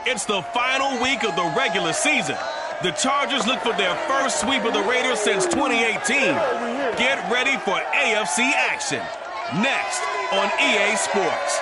It's the final week of the regular season. The Chargers look for their first sweep of the Raiders since 2018. Get ready for AFC action. Next on EA Sports.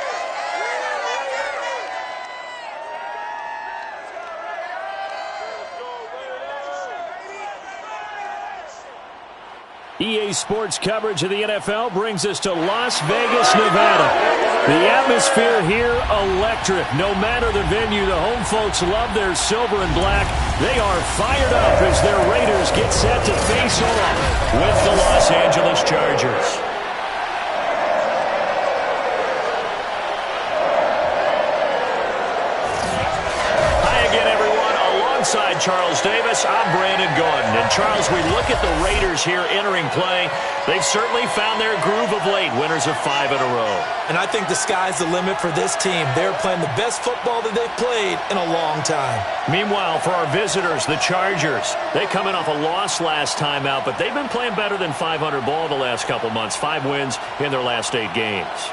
EA Sports coverage of the NFL brings us to Las Vegas, Nevada. The atmosphere here, electric. No matter the venue, the home folks love their silver and black. They are fired up as their Raiders get set to face off with the Los Angeles Chargers. Alongside Charles Davis, I'm Brandon Gordon. And Charles, we look at the Raiders here entering play. They've certainly found their groove of late, winners of 5 in a row. And I think the sky's the limit for this team. They're playing the best football that they've played in a long time. Meanwhile, for our visitors, the Chargers, they come in off a loss last time out, but they've been playing better than 500 ball the last couple months. 5 wins in their last 8 games.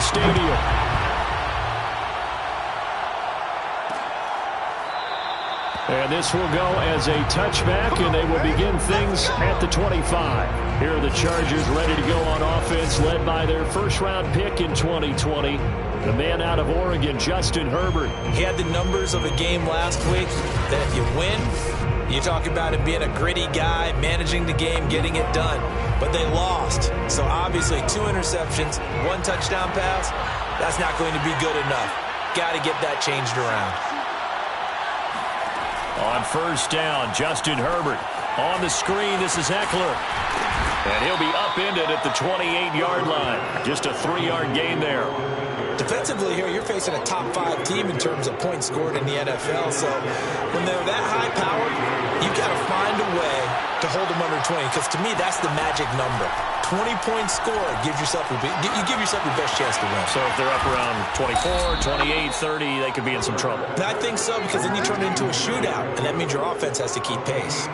Stadium. And this will go as a touchback, and they will begin things at the 25. Here are the Chargers ready to go on offense, led by their first-round pick in 2020, the man out of Oregon, Justin Herbert. He had the numbers of a game last week that if you win, you talk about him being a gritty guy, managing the game, getting it done. But they lost. So obviously 2 interceptions, 1 touchdown pass, that's not going to be good enough. Got to get that changed around. On first down, Justin Herbert. On the screen, this is Eckler. And he'll be upended at the 28-yard line. Just a 3-yard gain there. Defensively here, you're facing a top 5 team in terms of points scored in the NFL. So when they're that high-powered, you've got to find a way to hold them under 20. Because to me, that's the magic number. 20 points scored gives yourself you give yourself your best chance to win. So if they're up around 24, 28, 30, they could be in some trouble. I think so, because then you turn it into a shootout, and that means your offense has to keep pace.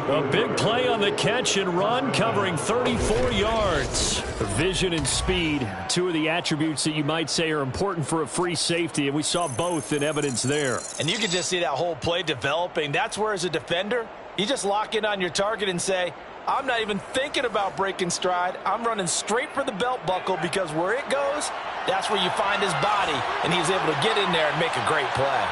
A big play on the catch and run, covering 34 yards. Vision and speed, 2 of the attributes that you might say are important for a free safety, and we saw both in evidence there. And you can just see that whole play developing. That's where, as a defender, you just lock in on your target and say, I'm not even thinking about breaking stride. I'm running straight for the belt buckle, because where it goes, that's where you find his body, and he's able to get in there and make a great play.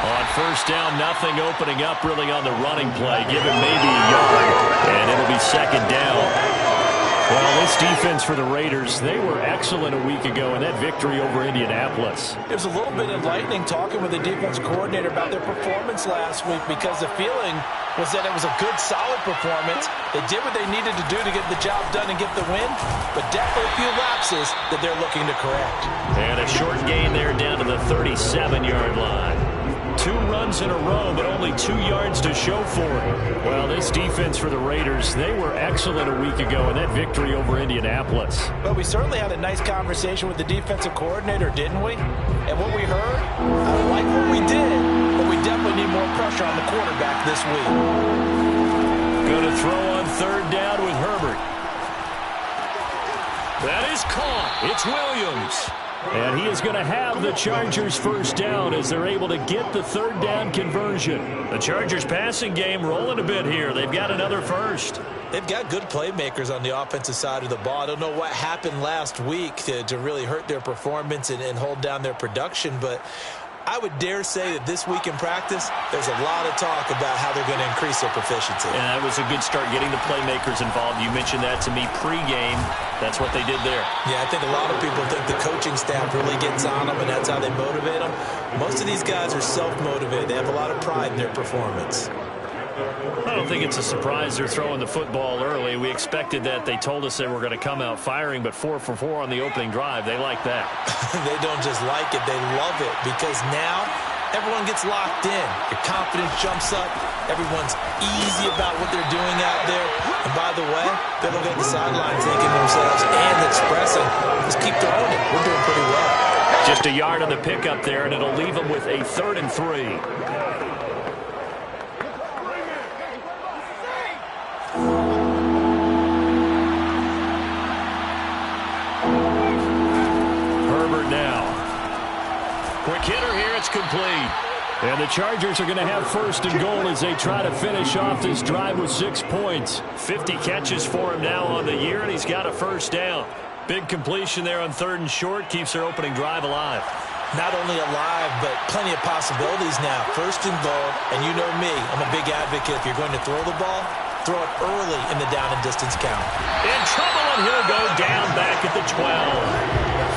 On first down, nothing opening up really on the running play. Give him maybe a yard, and it'll be second down. Well, this defense for the Raiders, they were excellent a week ago in that victory over Indianapolis. It was a little bit enlightening talking with the defense coordinator about their performance last week, because the feeling was that it was a good, solid performance. They did what they needed to do to get the job done and get the win, but definitely a few lapses that they're looking to correct. And a short gain there down to the 37-yard line. 2 runs in a row, but only 2 yards to show for it. Well, this defense for the Raiders, they were excellent a week ago in that victory over Indianapolis. But we certainly had a nice conversation with the defensive coordinator, didn't we? And what we heard, I like what we did, but we definitely need more pressure on the quarterback this week. Going to throw on third down with Herbert. That is caught. It's Williams. And he is going to have the Chargers first down as they're able to get the third down conversion. The Chargers passing game rolling a bit here. They've got another first. They've got good playmakers on the offensive side of the ball. I don't know what happened last week to really hurt their performance and hold down their production, but I would dare say that this week in practice, there's a lot of talk about how they're going to increase their proficiency. And that was a good start, getting the playmakers involved. You mentioned that to me pregame. That's what they did there. Yeah, I think a lot of people think the coaching staff really gets on them, and that's how they motivate them. Most of these guys are self-motivated. They have a lot of pride in their performance. I don't think it's a surprise they're throwing the football early. We expected that. They told us they were going to come out firing, but 4 for 4 on the opening drive. They like that. They don't just like it. They love it because now everyone gets locked in. Your confidence jumps up. Everyone's easy about what they're doing out there. And by the way, they're looking at the sideline thinking to themselves and expressing, just keep throwing it. We're doing pretty well. Just a yard on the pickup there, and it'll leave them with a 3rd and 3. Quick hitter here, it's complete. And the Chargers are going to have 1st and goal as they try to finish off this drive with 6 points. 50 catches for him now on the year, and he's got a first down. Big completion there on 3rd and short, keeps their opening drive alive. Not only alive, but plenty of possibilities now. 1st and goal, and you know me, I'm a big advocate. If you're going to throw the ball, throw it early in the down and distance count. In trouble, and he'll go down back at the 12.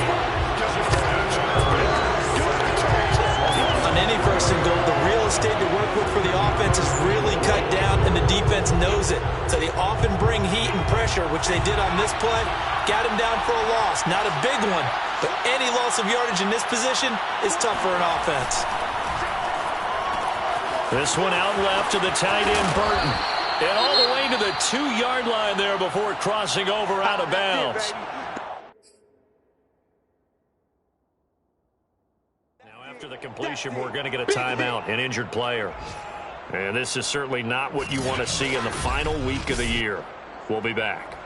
On any 1st and goal, the real estate to work with for the offense is really cut down, and the defense knows it. So they often bring heat and pressure, which they did on this play. Got him down for a loss. Not a big one, but any loss of yardage in this position is tough for an offense. This one out left to the tight end, Burton. And all the way to the 2-yard line there before crossing over out of bounds. After the completion, we're going to get a timeout, an injured player. And this is certainly not what you want to see in the final week of the year. We'll be back.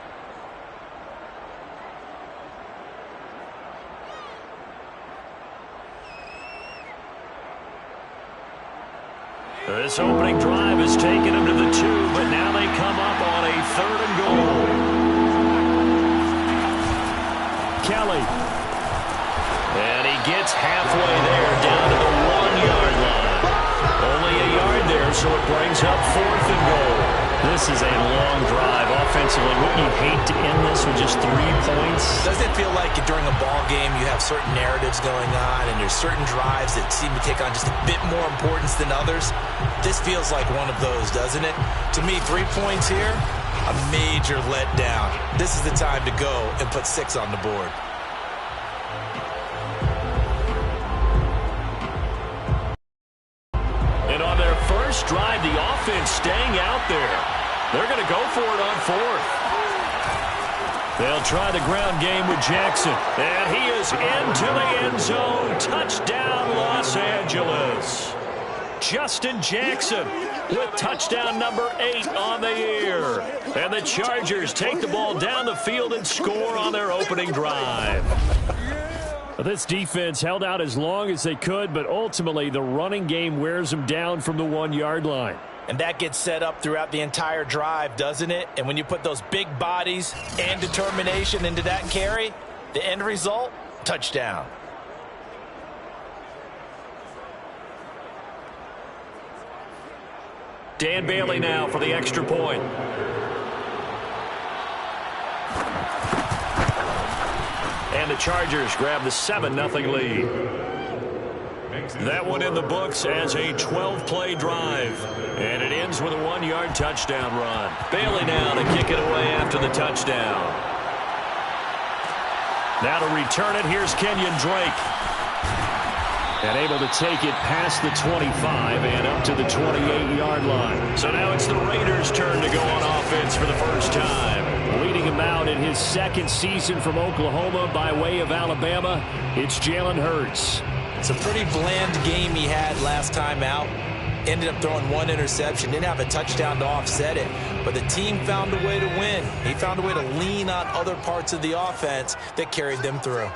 This opening drive has taken them to the 2, but now they come up on a 3rd and goal. Kelly. And he gets halfway there, down to the 1-yard line. Only a yard there, so it brings up 4th and goal. This is a long drive offensively. Wouldn't you hate to end this with just 3 points? Doesn't it feel like during a ball game you have certain narratives going on and there's certain drives that seem to take on just a bit more importance than others? This feels like one of those, doesn't it? To me, 3 points here, a major letdown. This is the time to go and put 6 on the board. Drive, the offense staying out there. They're going to go for it on 4th. They'll try the ground game with Jackson. And he is into the end zone. Touchdown, Los Angeles. Justin Jackson with touchdown number 8 on the year. And the Chargers take the ball down the field and score on their opening drive. This defense held out as long as they could, but ultimately the running game wears them down from the 1-yard line. And that gets set up throughout the entire drive, doesn't it? And when you put those big bodies and determination into that carry, the end result, touchdown. Dan Bailey now for the extra point. And the Chargers grab the 7-0 lead. That one in the books as a 12-play drive. And it ends with a 1-yard touchdown run. Bailey now to kick it away after the touchdown. Now to return it, here's Kenyon Drake. And able to take it past the 25 and up to the 28-yard line. So now it's the Raiders' turn to go on offense for the first time. Leading him out in his 2nd season from Oklahoma by way of Alabama, it's Jalen Hurts. It's a pretty bland game he had last time out. Ended up throwing 1 interception. Didn't have a touchdown to offset it. But the team found a way to win. He found a way to lean on other parts of the offense that carried them through.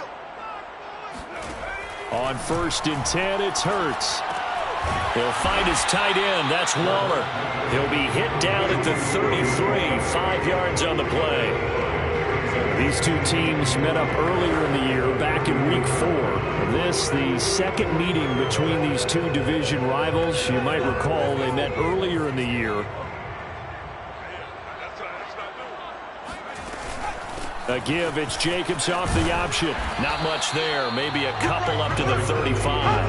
On 1st and 10, it's Hurts. He'll find his tight end. That's Waller. He'll be hit down at the 33, 5 yards on the play. These two teams met up earlier in the year, back in Week 4. This, the second meeting between these two division rivals. You might recall they met earlier in the year. A give, it's Jacobs off the option. Not much there, maybe a couple up to the 35.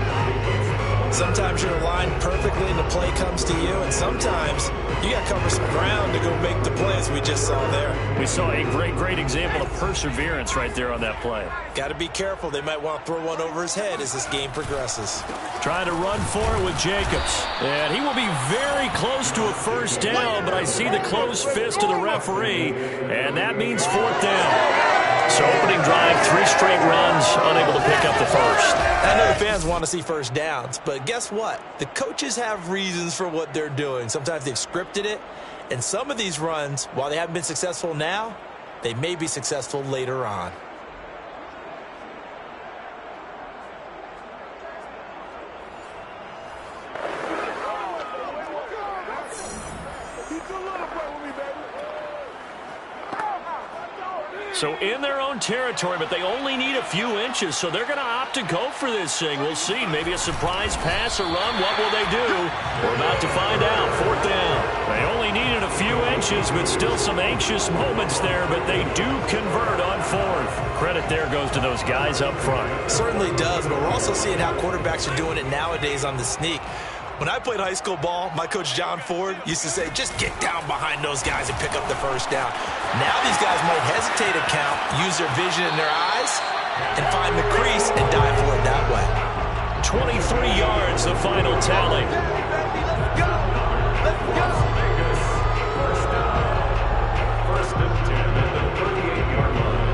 Sometimes you're aligned perfectly and the play comes to you, and sometimes you got to cover some ground to go make the plays we just saw there. We saw a great example of perseverance right there on that play. Got to be careful. They might want to throw one over his head as this game progresses. Trying to run for it with Jacobs. And he will be very close to a first down, but I see the closed fist of the referee, and that means 4th down. So opening drive, 3 straight runs, unable to pick up the first. I know the fans want to see first downs, but guess what? The coaches have reasons for what they're doing. Sometimes they've scripted it, and some of these runs, while they haven't been successful now, they may be successful later on. So in their own territory, but they only need a few inches, so they're going to opt to go for this thing. We'll see. Maybe a surprise pass or run. What will they do? We're about to find out. 4th down. They only needed a few inches, but still some anxious moments there, but they do convert on 4th. Credit there goes to those guys up front. Certainly does, but we're also seeing how quarterbacks are doing it nowadays on the sneak. When I played high school ball, my coach John Ford used to say, just get down behind those guys and pick up the first down. Now these guys might hesitate to count, use their vision in their eyes, and find the crease and dive for it that way. 23 yards, the final tally. Let's go! Let's go! First and 10 at the 38-yard line.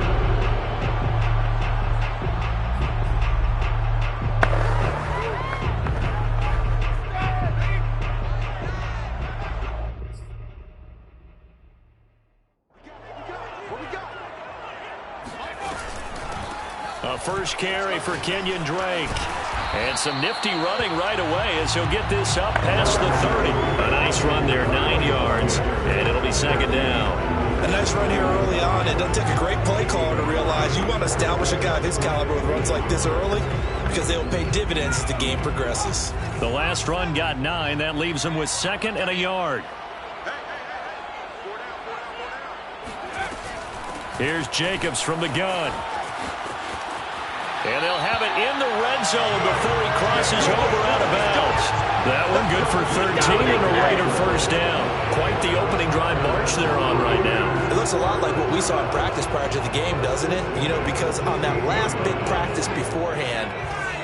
A first carry for Kenyon Drake. And some nifty running right away as he'll get this up past the 30. A nice run there, 9 yards, and it'll be 2nd down. A nice run here early on. It doesn't take a great play caller to realize you want to establish a guy of his caliber with runs like this early because they will pay dividends as the game progresses. The last run got 9. That leaves him with 2nd and a yard. Here's Jacobs from the gun. And they'll have it in the red zone before he crosses over out of bounds. That one good for 13 and a Raider first down. Quite the opening drive march they're on right now. It looks a lot like what we saw in practice prior to the game, doesn't it? You know, because on that last big practice beforehand,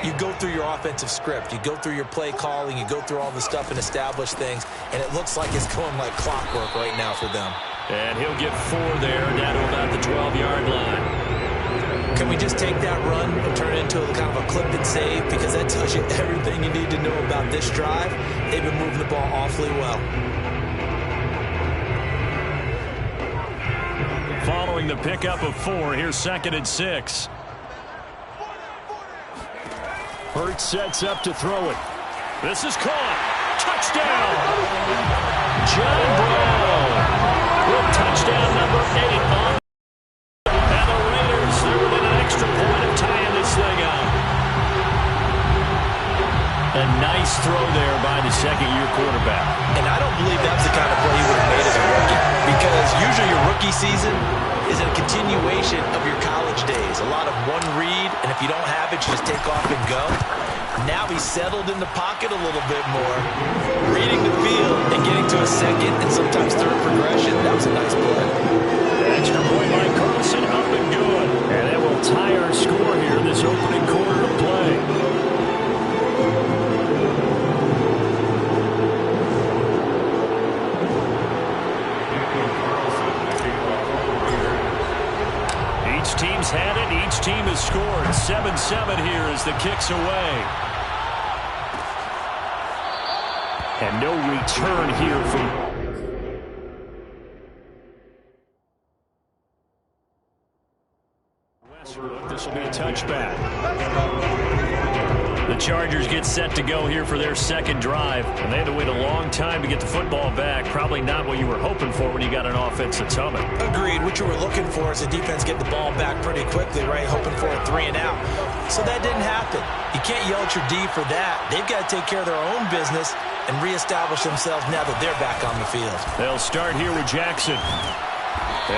you go through your offensive script. You go through your play calling. You go through all the stuff and establish things. And it looks like it's going like clockwork right now for them. And he'll get 4 there, down to about the 12-yard line. Can we just take that run and turn it into a kind of a clip and save? Because that tells you everything you need to know about this drive. They've been moving the ball awfully well. Following the pickup of 4, here's 2nd and 6. Hurts sets up to throw it. This is caught. Touchdown! John Brown with touchdown number 8 on. And the Raiders, they're within an extra point of tying this thing up. A nice throw there by the second-year quarterback. And I don't believe that's the kind of play he would have made as a rookie. Because usually your rookie season is a continuation of your college days. A lot of one read, and if you don't have it, you just take off and go. Now he's settled in the pocket a little bit more, reading the field and getting to a second and sometimes third progression. That was a nice play. Extra point by Carlson, up and good. And that will tie our score here in this opening quarter of play. Each team's had it. Each team has scored. 7-7 here as the kick's away. And no return here from... This will be a touchback. The Chargers get set to go here for their second drive, and they had to wait a long time to get the football back. Probably not what you were hoping for when you got an offense that's humming. Agreed. What you were looking for is the defense get the ball back pretty quickly, right? Hoping for a 3 and out. So that didn't happen. You can't yell at your D for that. They've got to take care of their own business and reestablish themselves now that they're back on the field. They'll start here with Jackson.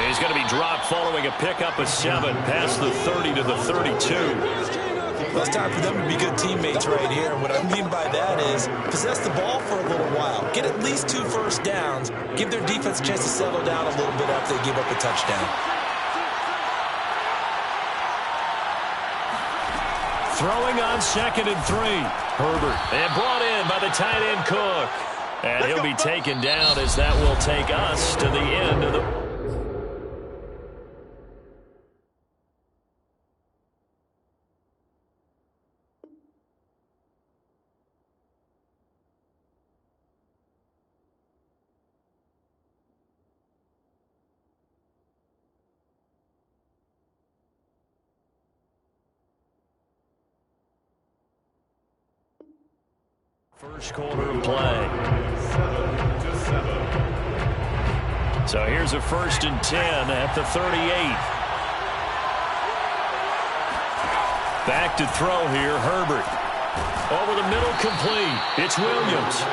He's going to be dropped following a pickup of 7 past the 30 to the 32. Well, it's time for them to be good teammates right here. And what I mean by that is possess the ball for a little while. Get at least 2 first downs. Give their defense a chance to settle down a little bit after they give up a touchdown. Throwing on 2nd and 3. Herbert. And brought in by the tight end Cook. And he'll be taken down as that will take us to the end of the... First quarter of play. 7-7. So here's a 1st and 10 at the 38. Back to throw here, Herbert. Over the middle, complete. It's Williams.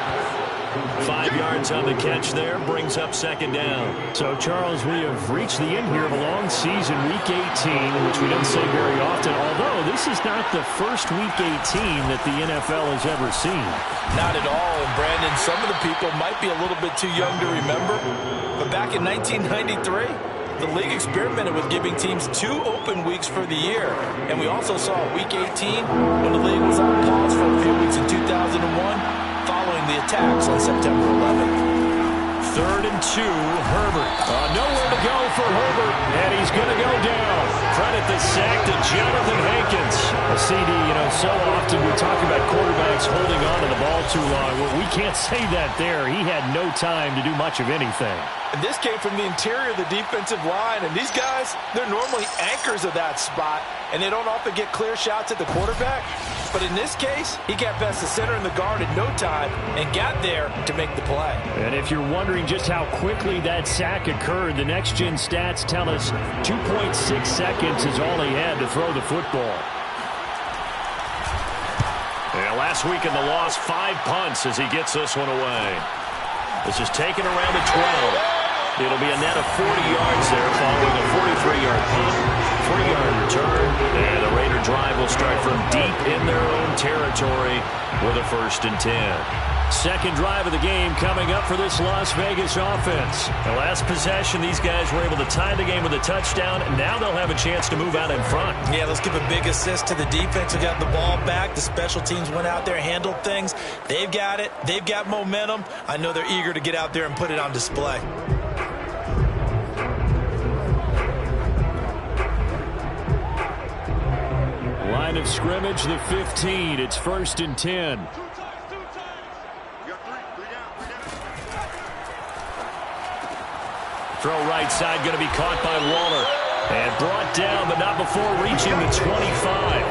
5 yards on the catch there, brings up 2nd down. So, Charles, we have reached the end here of a long season, Week 18, which we don't say very often, although this is not the first Week 18 that the NFL has ever seen. Not at all, and Brandon, some of the people might be a little bit too young to remember, but back in 1993, the league experimented with giving teams 2 open weeks for the year, and we also saw Week 18 when the league was on pause for a few weeks in 2001, following the attacks on September 11th. 3rd and 2, Herbert. Nowhere to go for Herbert, and he's going to go down. Credit the sack to Jonathan Hankins. A CD, so often we talk about quarterbacks holding on to the ball too long. Well, we can't say that there. He had no time to do much of anything. And this came from the interior of the defensive line, and these guys, they're normally anchors of that spot, and they don't often get clear shots at the quarterback. But in this case, he got past the center and the guard in no time and got there to make the play. And if you're wondering just how quickly that sack occurred, the next-gen stats tell us 2.6 seconds is all he had to throw the football. Yeah, last week in the loss, 5 punts as he gets this one away. This is taken around the 12. It'll be a net of 40 yards there following a 43-yard punt. 3-yard return, and the Raider drive will start from deep in their own territory with a 1st and 10. Second drive of the game coming up for this Las Vegas offense. The last possession, these guys were able to tie the game with a touchdown, and now they'll have a chance to move out in front. Yeah, let's give a big assist to the defense who got the ball back. The special teams went out there, handled things. They've got it. They've got momentum. I know they're eager to get out there and put it on display. Line of scrimmage, the 15. It's 1st and 10. Throw right side, going to be caught by Waller. And brought down, but not before reaching the 25.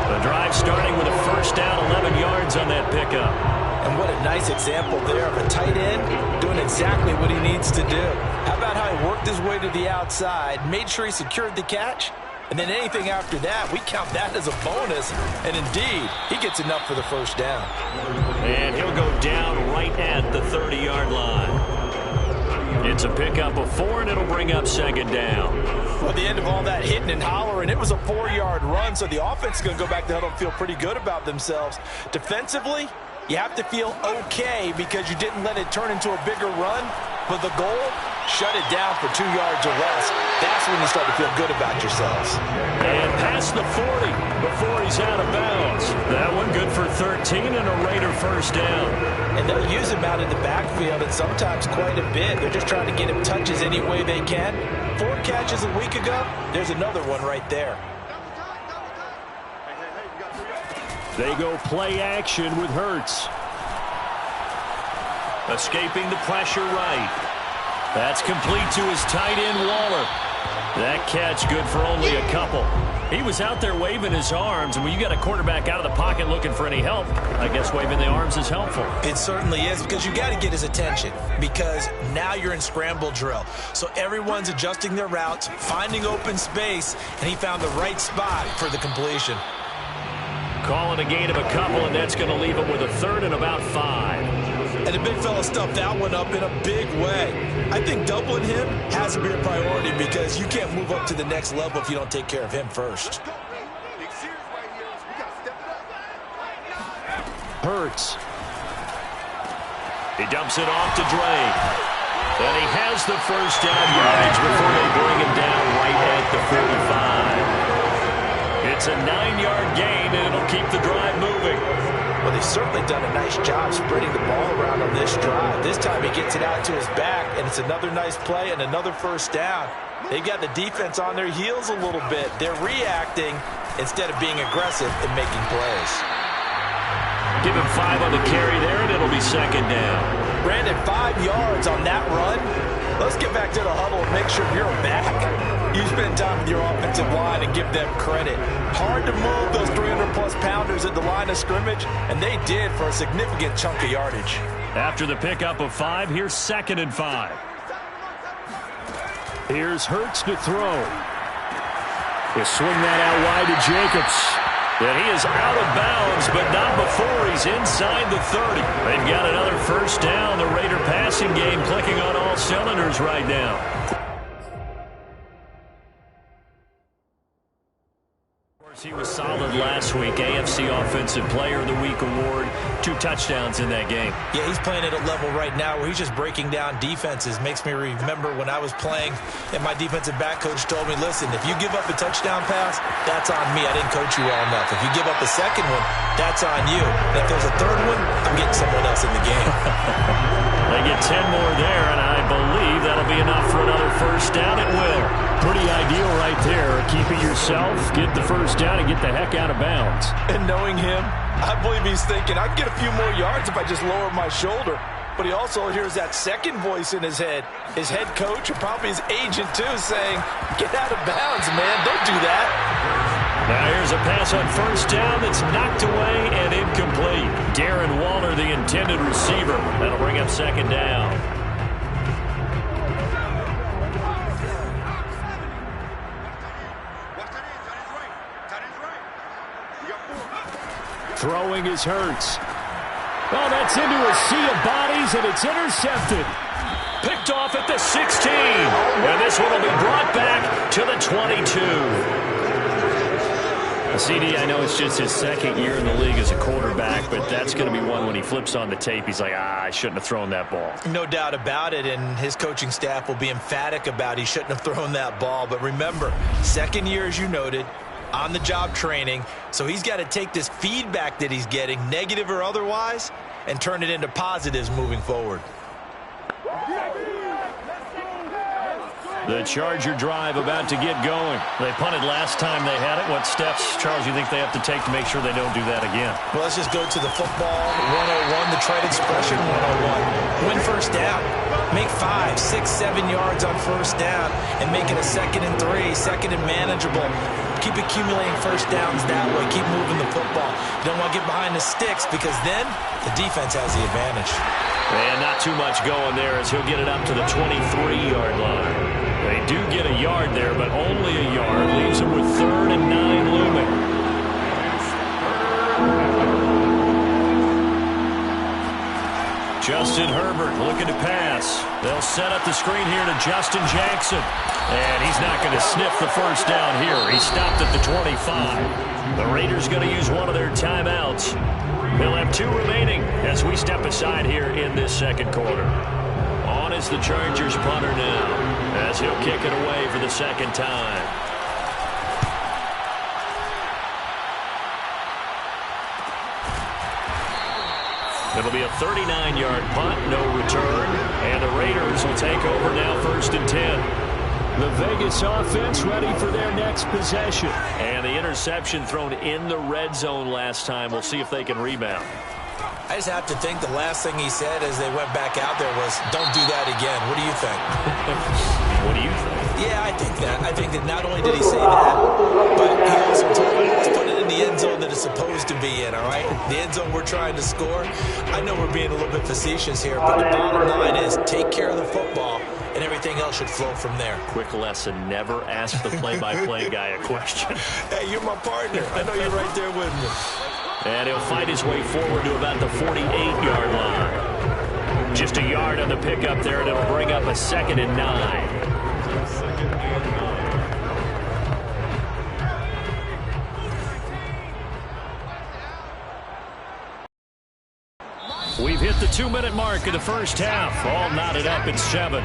The drive starting with a 1st down, 11 yards on that pickup. And what a nice example there of a tight end doing exactly what he needs to do. How about how he worked his way to the outside, made sure he secured the catch, and then anything after that, we count that as a bonus. And indeed, he gets enough for the 1st down. And he'll go down right at the 30-yard line. It's a pickup of 4, and it'll bring up 2nd down. Well, at the end of all that hitting and hollering, it was a 4-yard run, so the offense is going to go back to huddle and feel pretty good about themselves. Defensively, you have to feel okay because you didn't let it turn into a bigger run, but the goal, shut it down for 2 yards or less. That's when you start to feel good about yourselves. And past the 40 before he's out of bounds. That one good for 13 and a Raider 1st down. And they'll use him out in the backfield and sometimes quite a bit. They're just trying to get him touches any way they can. 4 catches a week ago, there's another one right there. They go play action with Hurts. Escaping the pressure right. That's complete to his tight end, Waller. That catch good for only a couple. He was out there waving his arms, and when you got a quarterback out of the pocket looking for any help, I guess waving the arms is helpful. It certainly is, because you got to get his attention, because now you're in scramble drill. So everyone's adjusting their routes, finding open space, and he found the right spot for the completion. Calling a gain of a couple, and that's going to leave him with a third and about 5. And the big fella stuffed that one up in a big way. I think doubling him has to be a priority, because you can't move up to the next level if you don't take care of him first. Hurts. He dumps it off to Drake. And he has the first down yardage before they bring him down right at the 45. It's a 9-yard gain, and it'll keep the drive moving. Well, they've certainly done a nice job spreading the ball around on this drive. This time he gets it out to his back, and it's another nice play and another first down. They've got the defense on their heels a little bit. They're reacting instead of being aggressive and making plays. Give him 5 on the carry there, and it'll be second down. Brandon, 5 yards on that run. Let's get back to the huddle and make sure you're back. You spend time with your offensive line and give them credit. Hard to move those 300-plus pounders at the line of scrimmage, and they did for a significant chunk of yardage. After the pickup of 5, here's second and 5. Here's Hurts to throw. He'll swing that out wide to Jacobs. And he is out of bounds, but not before he's inside the 30. They've got another first down. The Raider passing game clicking on all cylinders right now. He was solid last week. AFC Offensive Player of the Week award. 2 touchdowns in that game. Yeah, he's playing at a level right now where he's just breaking down defenses. Makes me remember when I was playing and my defensive back coach told me, listen, if you give up a touchdown pass, that's on me. I didn't coach you well enough. If you give up a second one, that's on you. And if there's a third one, I'm getting someone else in the game. They get 10 more there, and I believe that'll be enough for another first down. It will. Pretty ideal right there. Keep it yourself, get the first down, and get the heck out of bounds. And knowing him, I believe he's thinking, I can get a few more yards if I just lower my shoulder. But he also hears that second voice in his head. His head coach, or probably his agent too, saying, get out of bounds, man. Don't do that. Now here's a pass on first down that's knocked away and incomplete. Darren Waller, the intended receiver. That'll bring up second down. Throwing is Hurts. Oh, that's into a sea of bodies, and it's intercepted. Picked off at the 16. And this one will be brought back to the 22. CD, I know it's just his second year in the league as a quarterback, but that's going to be one when he flips on the tape, he's like, I shouldn't have thrown that ball. No doubt about it, and his coaching staff will be emphatic about he shouldn't have thrown that ball. But remember, second year, as you noted, on-the-job training, so he's got to take this feedback that he's getting, negative or otherwise, and turn it into positives moving forward. The Charger drive about to get going. They punted last time they had it. What steps, Charles, you think they have to take to make sure they don't do that again? Well, let's just go to the football 101, the trade expression 101. Win first down. Make 5, 6, 7 yards on first down and make it a 2nd and 3, second and manageable. Keep accumulating first downs that way. Keep moving the football. You don't want to get behind the sticks because then the defense has the advantage. And not too much going there as he'll get it up to the 23-yard line. They do get a yard there, but only a yard. Leaves them with 3rd and 9 looming. Justin Herbert looking to pass. They'll set up the screen here to Justin Jackson. And he's not going to sniff the first down here. He stopped at the 25. The Raiders going to use one of their timeouts. They'll have 2 remaining as we step aside here in this second quarter. On is the Chargers punter now as he'll kick it away for the second time. It'll be a 39-yard punt, no return, and the Raiders will take over now 1st and 10. The Vegas offense ready for their next possession. And the interception thrown in the red zone last time. We'll see if they can rebound. I just have to think the last thing he said as they went back out there was, don't do that again. What do you think? What do you think? Yeah, I think that. I think that not only did he say that, but he also told me to put it in the end zone that it's supposed to be in, all right? The end zone we're trying to score. I know we're being a little bit facetious here, but the bottom line is take care of the football, and everything else should flow from there. Quick lesson, never ask the play-by-play guy a question. Hey, you're my partner. I know you're right there with me. And he'll fight his way forward to about the 48-yard line. Just a yard on the pickup there, and it'll bring up a 2nd and 9. We've hit the 2-minute mark of the first half. All knotted up at 7.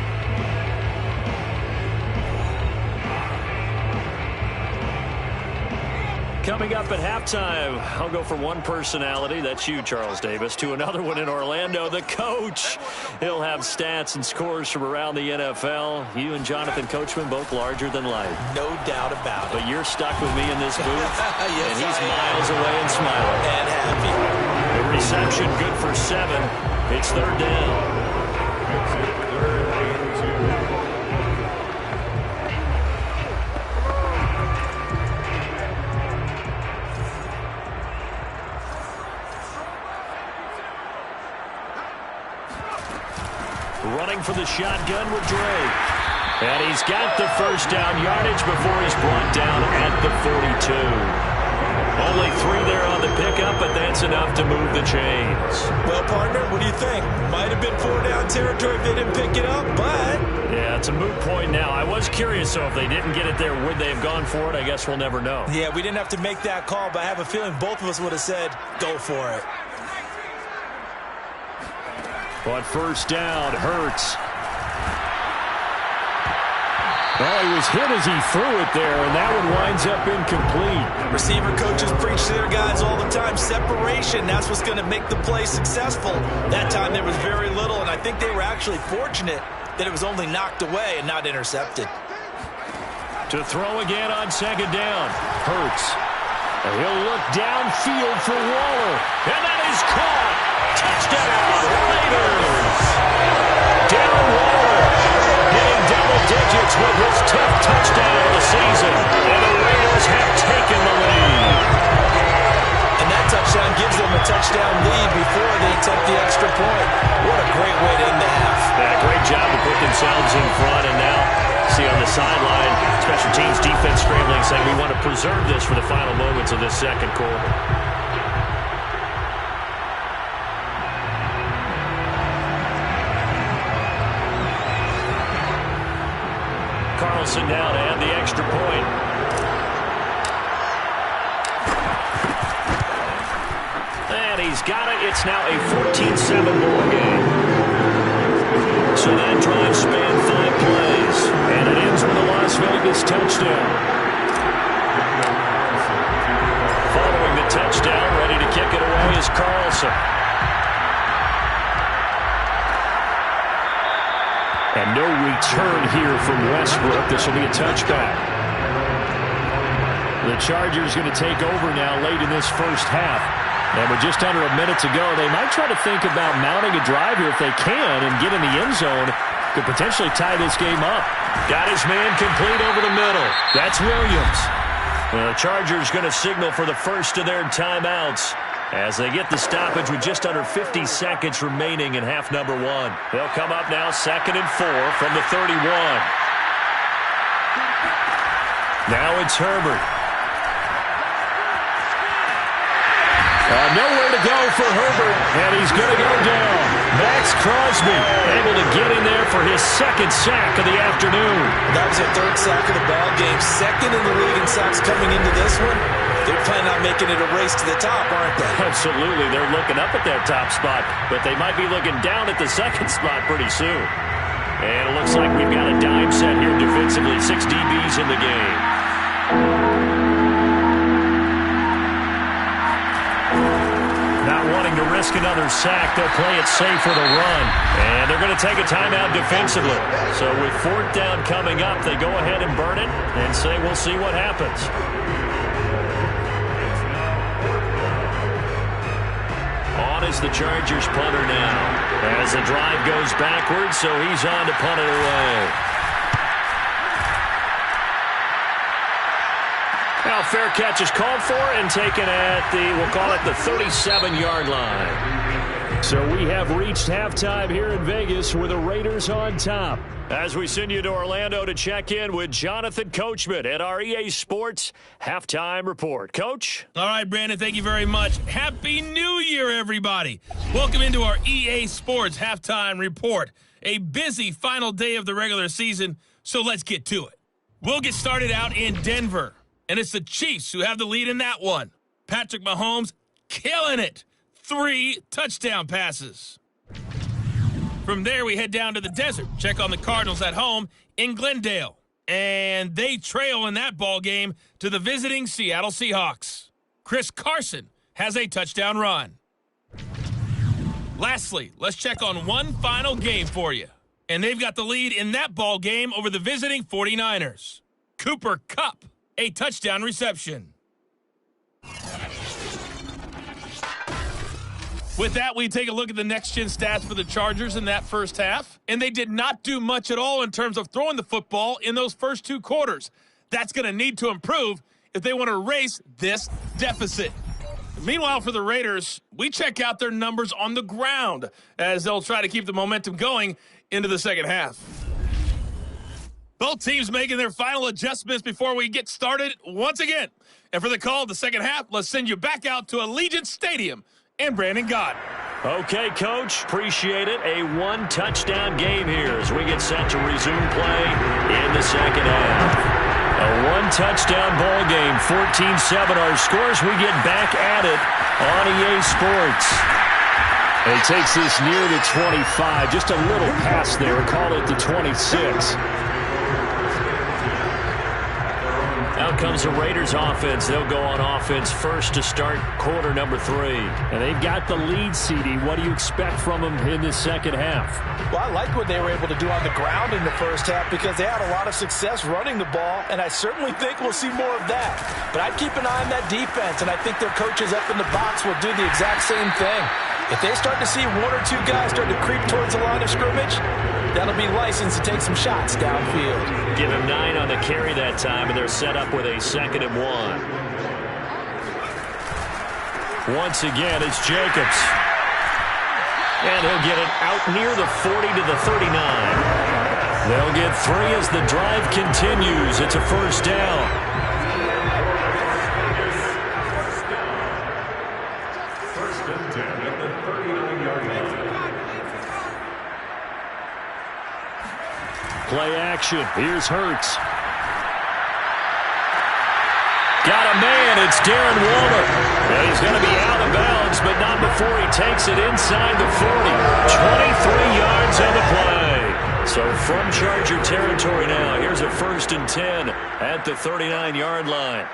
Coming up at halftime, I'll go from one personality, that's you, Charles Davis, to another one in Orlando, the coach. He'll have stats and scores from around the NFL. You and Jonathan Coachman, both larger than life. No doubt about it. But you're stuck with me in this booth, yes, and he's miles away and smiling. And happy. The reception good for 7. It's 3rd down. Running for the shotgun with Dre. And he's got the first down yardage before he's brought down at the 42. Only 3 there on the pickup, but that's enough to move the chains. Well, partner, what do you think? Might have been 4 down territory if they didn't pick it up, but... Yeah, it's a moot point now. I was curious, so if they didn't get it there, would they have gone for it? I guess we'll never know. Yeah, we didn't have to make that call, but I have a feeling both of us would have said, go for it. But first down, Hurts. Well, he was hit as he threw it there, and that one winds up incomplete. Receiver coaches preach to their guys all the time. Separation, that's what's going to make the play successful. That time there was very little, and I think they were actually fortunate that it was only knocked away and not intercepted. To throw again on 2nd down, Hurts. And he'll look downfield for Waller, and that is caught. Touchdown, Raiders! Darren Waller hitting double digits with his 10th touchdown of the season, and the Raiders have taken the lead. And that touchdown gives them a touchdown lead before they attempt the extra point. What a great way to end the half. Yeah, great job to put themselves in front, and now see on the sideline, special teams defense scrambling, saying we want to preserve this for the final moments of this second quarter. Carlson now to add the extra point. And he's got it. It's now a 14-7 ball game. So that drive spanned 5 plays. And it ends with a Las Vegas touchdown. Following the touchdown, ready to kick it away is Carlson. And no return here from Westbrook. This will be a touchback. The Chargers going to take over now late in this first half. And with just under a minute to go, they might try to think about mounting a drive here if they can and get in the end zone. Could potentially tie this game up. Got his man complete over the middle. That's Williams. The Chargers going to signal for the first of their timeouts as they get the stoppage with just under 50 seconds remaining in half number 1. They'll come up now 2nd and 4 from the 31. Now it's Herbert. Nowhere to go for Herbert, and he's going to go down. Max Crosby able to get in there for his 2nd sack of the afternoon. That was their 3rd sack of the ball game. 2nd in the league in sacks coming into this one. They're planning on making it a race to the top, aren't they? Absolutely. They're looking up at that top spot, but they might be looking down at the 2nd spot pretty soon. And it looks like we've got a dime set here defensively. 6 DBs in the game. Not wanting to risk another sack, they'll play it safe with a run. And they're going to take a timeout defensively. So with 4th down coming up, they go ahead and burn it and say we'll see what happens. On is the Chargers punter now. As the drive goes backwards, so he's on to punt it away. Now, fair catch is called for and taken at we'll call it the 37-yard line. So we have reached halftime here in Vegas with the Raiders on top. As we send you to Orlando to check in with Jonathan Coachman at our EA Sports Halftime Report. Coach? All right, Brandon, thank you very much. Happy New Year, everybody. Welcome into our EA Sports Halftime Report. A busy final day of the regular season, so let's get to it. We'll get started out in Denver, and it's the Chiefs who have the lead in that one. Patrick Mahomes killing it. 3 touchdown passes. From there, we head down to the desert. Check on the Cardinals at home in Glendale. And they trail in that ball game to the visiting Seattle Seahawks. Chris Carson has a touchdown run. Lastly, let's check on one final game for you. And they've got the lead in that ball game over the visiting 49ers. Cooper Kupp, a touchdown reception. With that, we take a look at the next-gen stats for the Chargers in that first half. And they did not do much at all in terms of throwing the football in those first 2 quarters. That's going to need to improve if they want to erase this deficit. Meanwhile, for the Raiders, we check out their numbers on the ground as they'll try to keep the momentum going into the second half. Both teams making their final adjustments before we get started once again. And for the call of the second half, let's send you back out to Allegiant Stadium and Brandon Gott. Okay, Coach. Appreciate it. A 1-touchdown game here as we get set to resume play in the second half. A 1-touchdown ball game, 14-7 our scores. We get back at it on EA Sports. It takes this near the 25, just a little past there. Call it the 26. Out comes the Raiders offense. They'll go on offense first to start quarter number 3. And they've got the lead, CD. What do you expect from them in the second half? Well, I like what they were able to do on the ground in the first half because they had a lot of success running the ball, and I certainly think we'll see more of that. But I'd keep an eye on that defense, and I think their coaches up in the box will do the exact same thing. If they start to see 1 or 2 guys start to creep towards the line of scrimmage, that'll be licensed to take some shots downfield. Give him 9 on the carry that time, and they're set up with a 2nd and 1. Once again, it's Jacobs. And he'll get it out near the 40 to the 39. They'll get 3 as the drive continues. It's a first down. Play action. Here's Hurts. Got a man. It's Darren Waller. And he's going to be out of bounds, but not before he takes it inside the 40. 23 yards on the play. So from Charger territory now, here's a 1st and 10 at the 39-yard line.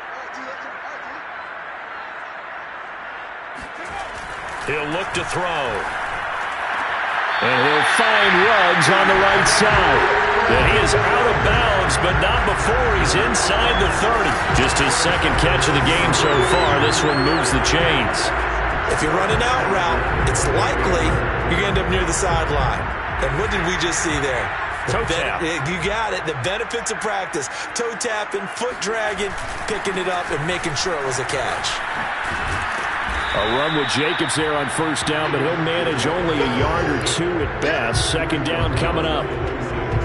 He'll look to throw. And he'll find Ruggs on the right side. And he is out of bounds, but not before he's inside the 30. Just his 2nd catch of the game so far. This one moves the chains. If you're running out route, it's likely you're going to end up near the sideline. And what did we just see there? Toe tap. You got it. The benefits of practice. Toe tapping, foot dragging, picking it up, and making sure it was a catch. A run with Jacobs there on first down, but he'll manage only a yard or 2 at best. 2nd down coming up.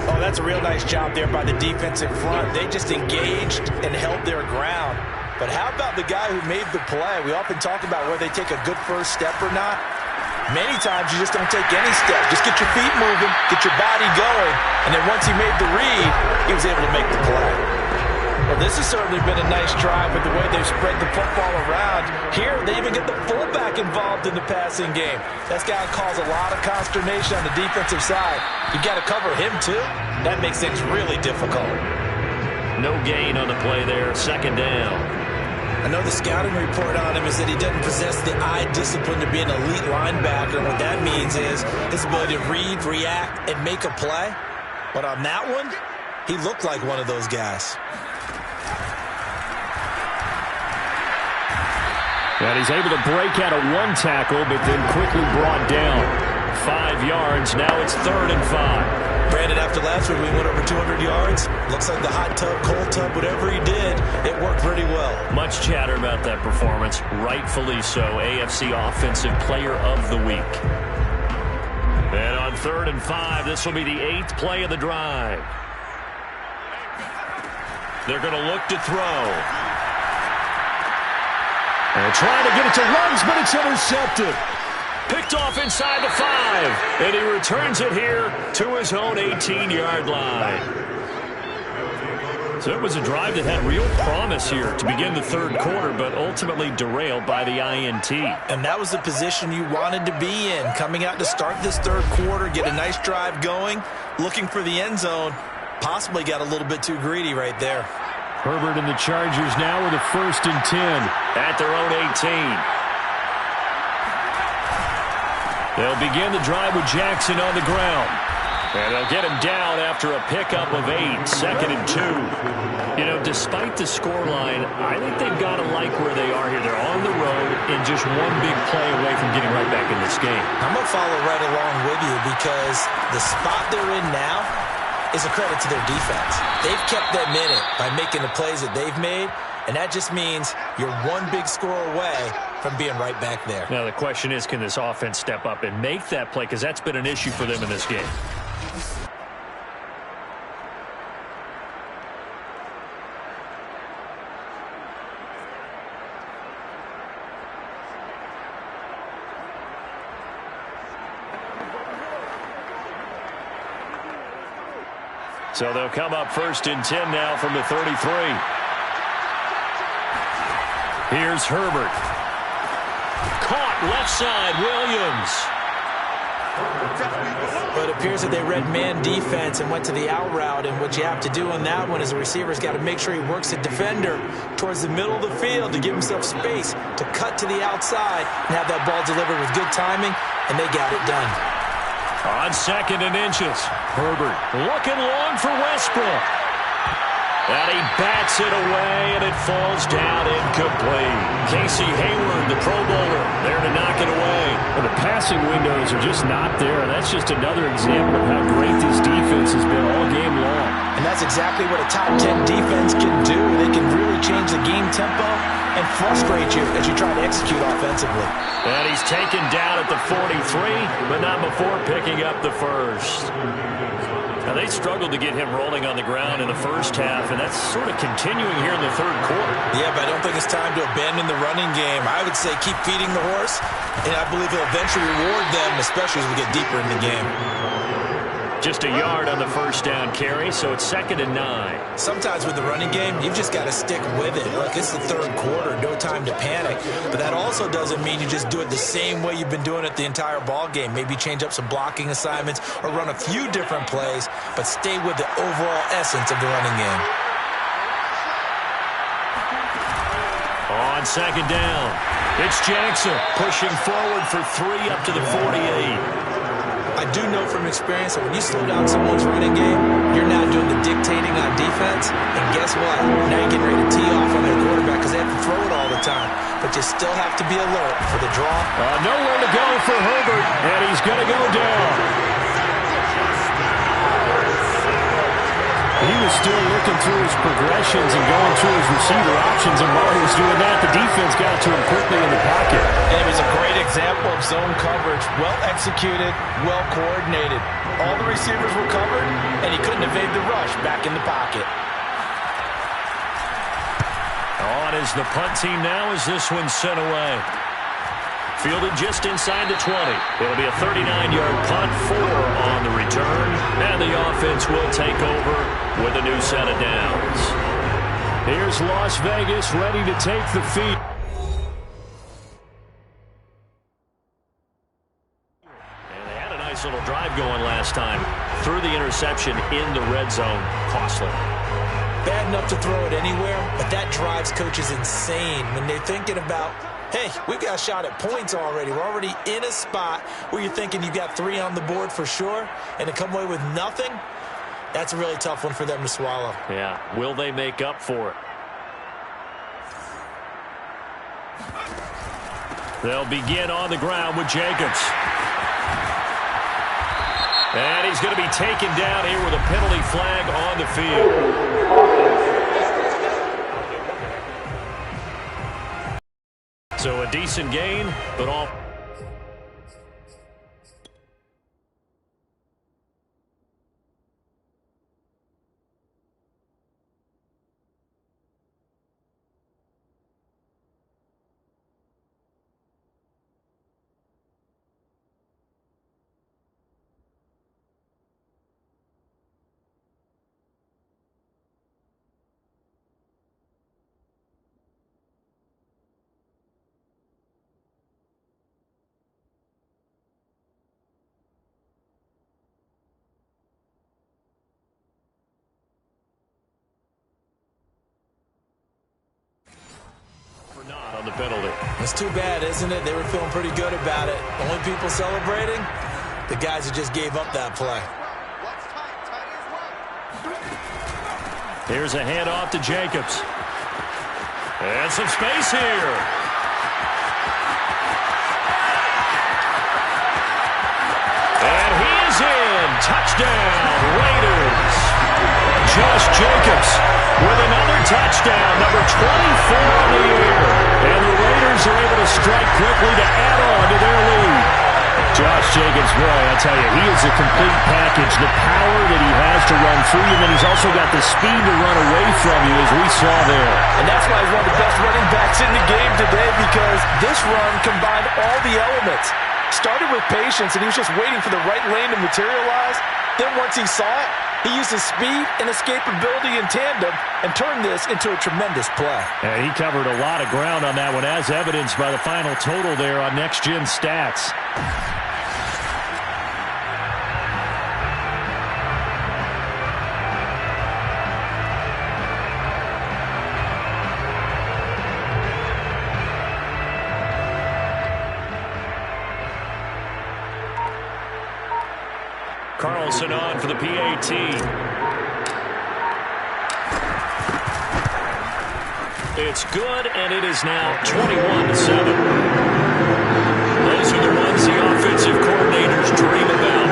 Oh, that's a real nice job there by the defense in front. They just engaged and held their ground. But how about the guy who made the play? We often talk about whether they take a good first step or not. Many times you just don't take any step. Just get your feet moving, get your body going, and then once he made the read, he was able to make the play. Well, this has certainly been a nice drive with the way they've spread the football around. Here, they even get the fullback involved in the passing game. That's got to cause a lot of consternation on the defensive side. You got to cover him, too. That makes things really difficult. No gain on the play there. 2nd down. I know the scouting report on him is that he doesn't possess the eye discipline to be an elite linebacker. What that means is his ability to read, react, and make a play. But on that one, he looked like one of those guys. And he's able to break out of one tackle, but then quickly brought down. 5 yards. Now it's 3rd and 5. Brandon, after last week, we went over 200 yards. Looks like the hot tub, cold tub, whatever he did, it worked pretty well. Much chatter about that performance. Rightfully so. AFC Offensive Player of the Week. And on 3rd and 5, this will be the 8th play of the drive. They're going to look to throw. And trying to get it to Ruggs, but it's intercepted. Picked off inside the 5. And he returns it here to his own 18-yard line. So it was a drive that had real promise here to begin the 3rd quarter, but ultimately derailed by the INT. And that was the position you wanted to be in. Coming out to start this 3rd quarter, get a nice drive going, looking for the end zone. Possibly got a little bit too greedy right there. Herbert and the Chargers now with a 1st and 10 at their own 18. They'll begin the drive with Jackson on the ground. And they'll get him down after a pickup of 8, 2nd and 2. You know, despite the scoreline, I think they've got to like where they are here. They're on the road and just one big play away from getting right back in this game. I'm going to follow right along with you because the spot they're in now is a credit to their defense. They've kept them in it by making the plays that they've made, and that just means you're one big score away from being right back there. Now the question is, can this offense step up and make that play? Because that's been an issue for them in this game. So they'll come up 1st and 10 now from the 33. Here's Herbert. Caught left side, Williams. But it appears that they read man defense and went to the out route, and what you have to do on that one is the receiver's got to make sure he works the defender towards the middle of the field to give himself space to cut to the outside and have that ball delivered with good timing, and they got it done. On 2nd and inches, Herbert looking long for Westbrook. And he bats it away, and it falls down incomplete. Casey Hayward, the Pro Bowler, there to knock it away. Well, the passing windows are just not there, and that's just another example of how great this defense has been all game long. And that's exactly what a top 10 defense can do. They can really change the game tempo and frustrate you as you try to execute offensively. And he's taken down at the 43, but not before picking up the 1st. Now, they struggled to get him rolling on the ground in the 1st half, and that's sort of continuing here in the 3rd quarter. Yeah, but I don't think it's time to abandon the running game. I would say keep feeding the horse, and I believe he'll eventually reward them, especially as we get deeper in the game. Just a yard on the 1st down carry, so it's 2nd and 9. Sometimes with the running game, you've just got to stick with it. Look, it's the 3rd quarter, no time to panic. But that also doesn't mean you just do it the same way you've been doing it the entire ball game. Maybe change up some blocking assignments or run a few different plays, but stay with the overall essence of the running game. On 2nd down, it's Jackson pushing forward for 3 up to the 48. I do know from experience that when you slow down someone's running game, you're now doing the dictating on defense, and guess what? Now you're getting ready to tee off on their quarterback because they have to throw it all the time. But you still have to be alert for the draw. Nowhere to go for Herbert, and he's going to go down. He was still looking through his progressions and going through his receiver options, and while he was doing that, the defense got to him quickly in the pocket. And it was a great example of zone coverage. Well executed, well coordinated. All the receivers were covered, and he couldn't evade the rush back in the pocket. On is the punt team now as this one's sent away. Fielded just inside the 20. It'll be a 39-yard punt, 4 on the return. And the offense will take over with a new set of downs. Here's Las Vegas ready to take the field. And they had a nice little drive going last time. Threw the interception in the red zone. Costly. Bad enough to throw it anywhere, but that drives coaches insane when they're thinking about, hey, we've got a shot at points already. We're already in a spot where you're thinking you've got 3 on the board for sure, and to come away with nothing, that's a really tough one for them to swallow. Yeah, will they make up for it? They'll begin on the ground with Jacobs. And he's going to be taken down here with a penalty flag on the field. So a decent gain, but all... Not on the penalty. It's too bad, isn't it? They were feeling pretty good about it. Only people celebrating, the guys who just gave up that play. Here's a handoff to Jacobs. And some space here. And he is in. Touchdown, Raiders. Josh Jacobs with another touchdown, number 24 on the year. And the Raiders are able to strike quickly to add on to their lead. Josh Jacobs, boy, I tell you, he is a complete package. The power that he has to run through you, and then he's also got the speed to run away from you, as we saw there. And that's why he's one of the best running backs in the game today, because this run combined all the elements. Started with patience, and he was just waiting for the right lane to materialize. Then once he saw it, he used his speed and escapability in tandem and turned this into a tremendous play. And he covered a lot of ground on that one, as evidenced by the final total there on Next Gen Stats. Carlson on for the PAT. It's good, and it is now 21-7. Those are the ones the offensive coordinators dream about.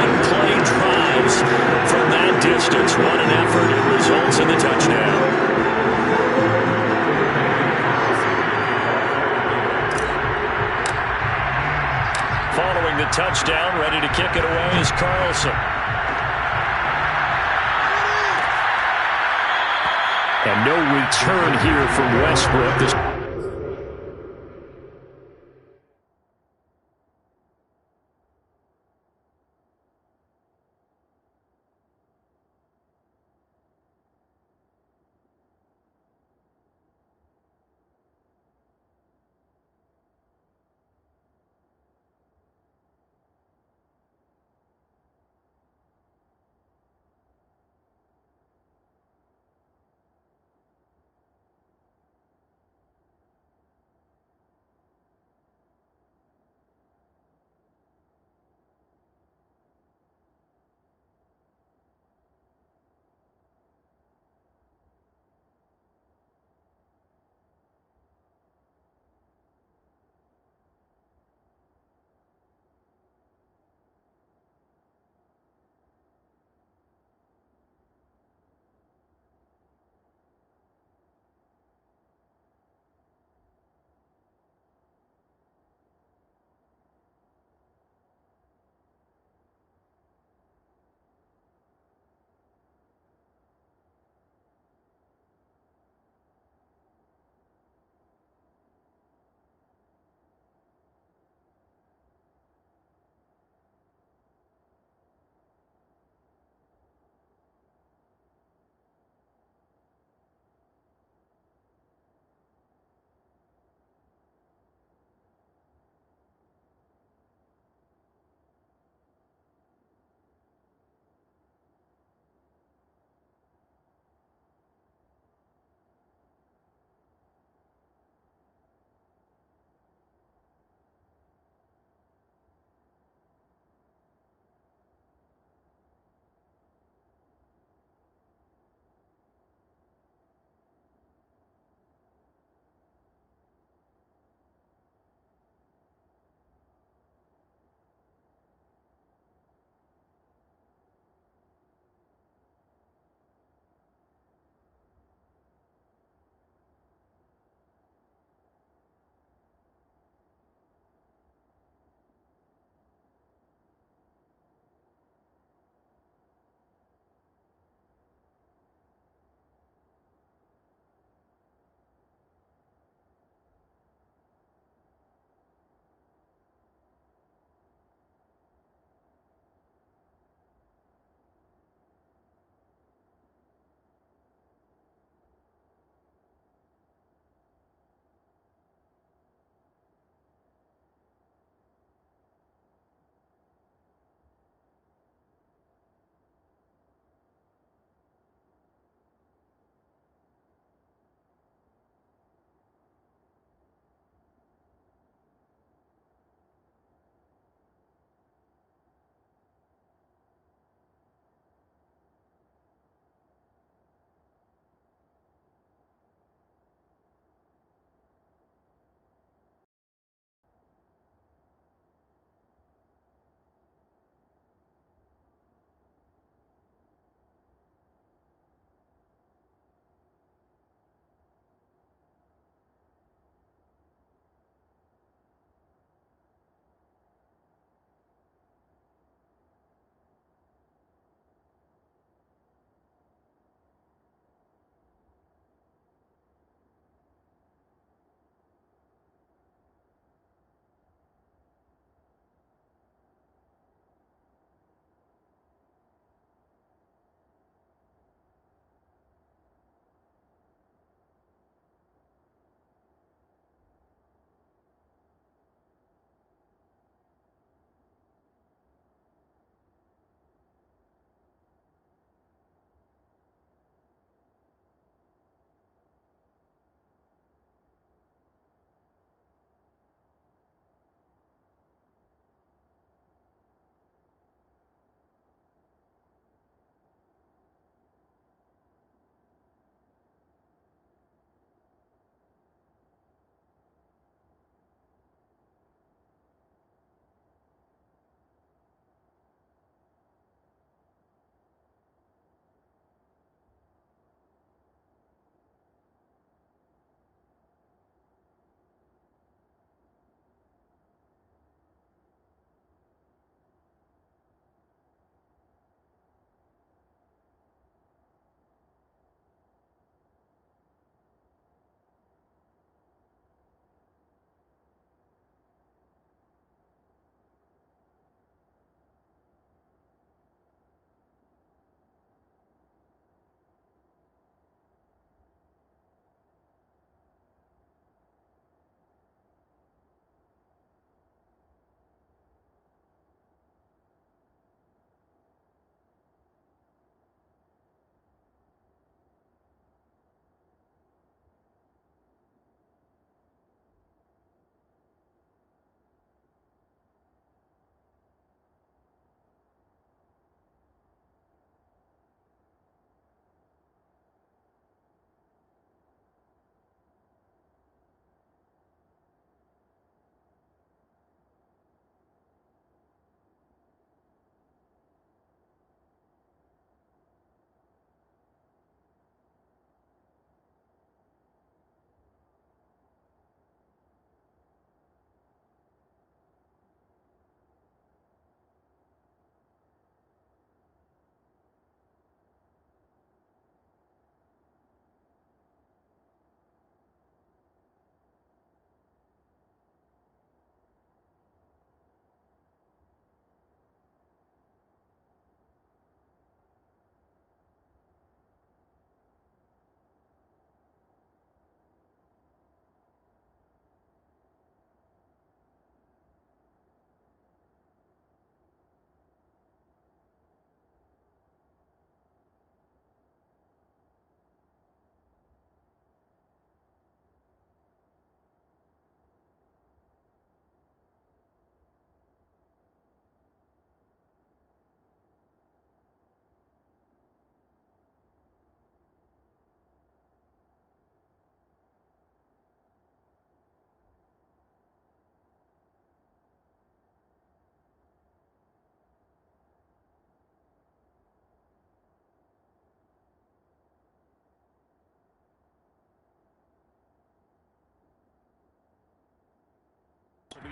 One-play drives from that distance. What an effort. It results in the touchdown. Following the touchdown, ready to kick it away is Carlson. And no return here from Westbrook.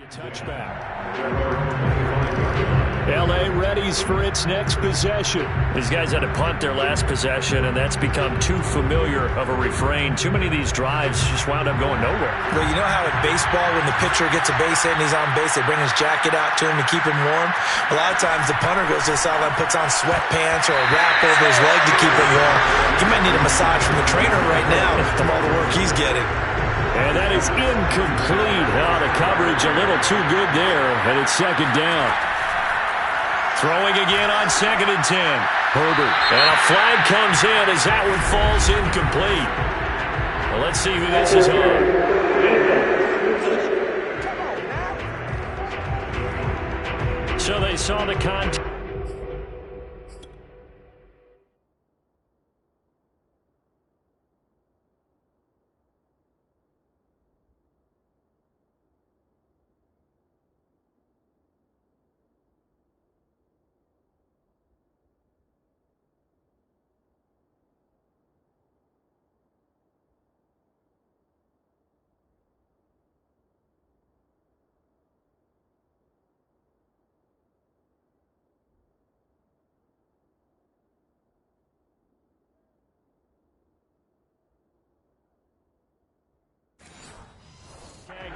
L.A. readies for its next possession. These guys had to punt their last possession, and that's become too familiar of a refrain. Too many of these drives just wound up going nowhere. Well, you know how in baseball, when the pitcher gets a base hit and he's on base, they bring his jacket out to him to keep him warm? A lot of times the punter goes to the sideline, puts on sweatpants or a wrap over his leg to keep him warm. He might need a massage from the trainer right now from all the work he's getting. And that is incomplete. Oh, the coverage a little too good there, and it's second down. Throwing again on 2nd and 10. Herbert. And a flag comes in as that one falls incomplete. Well, let's see who this is on. So they saw the contact.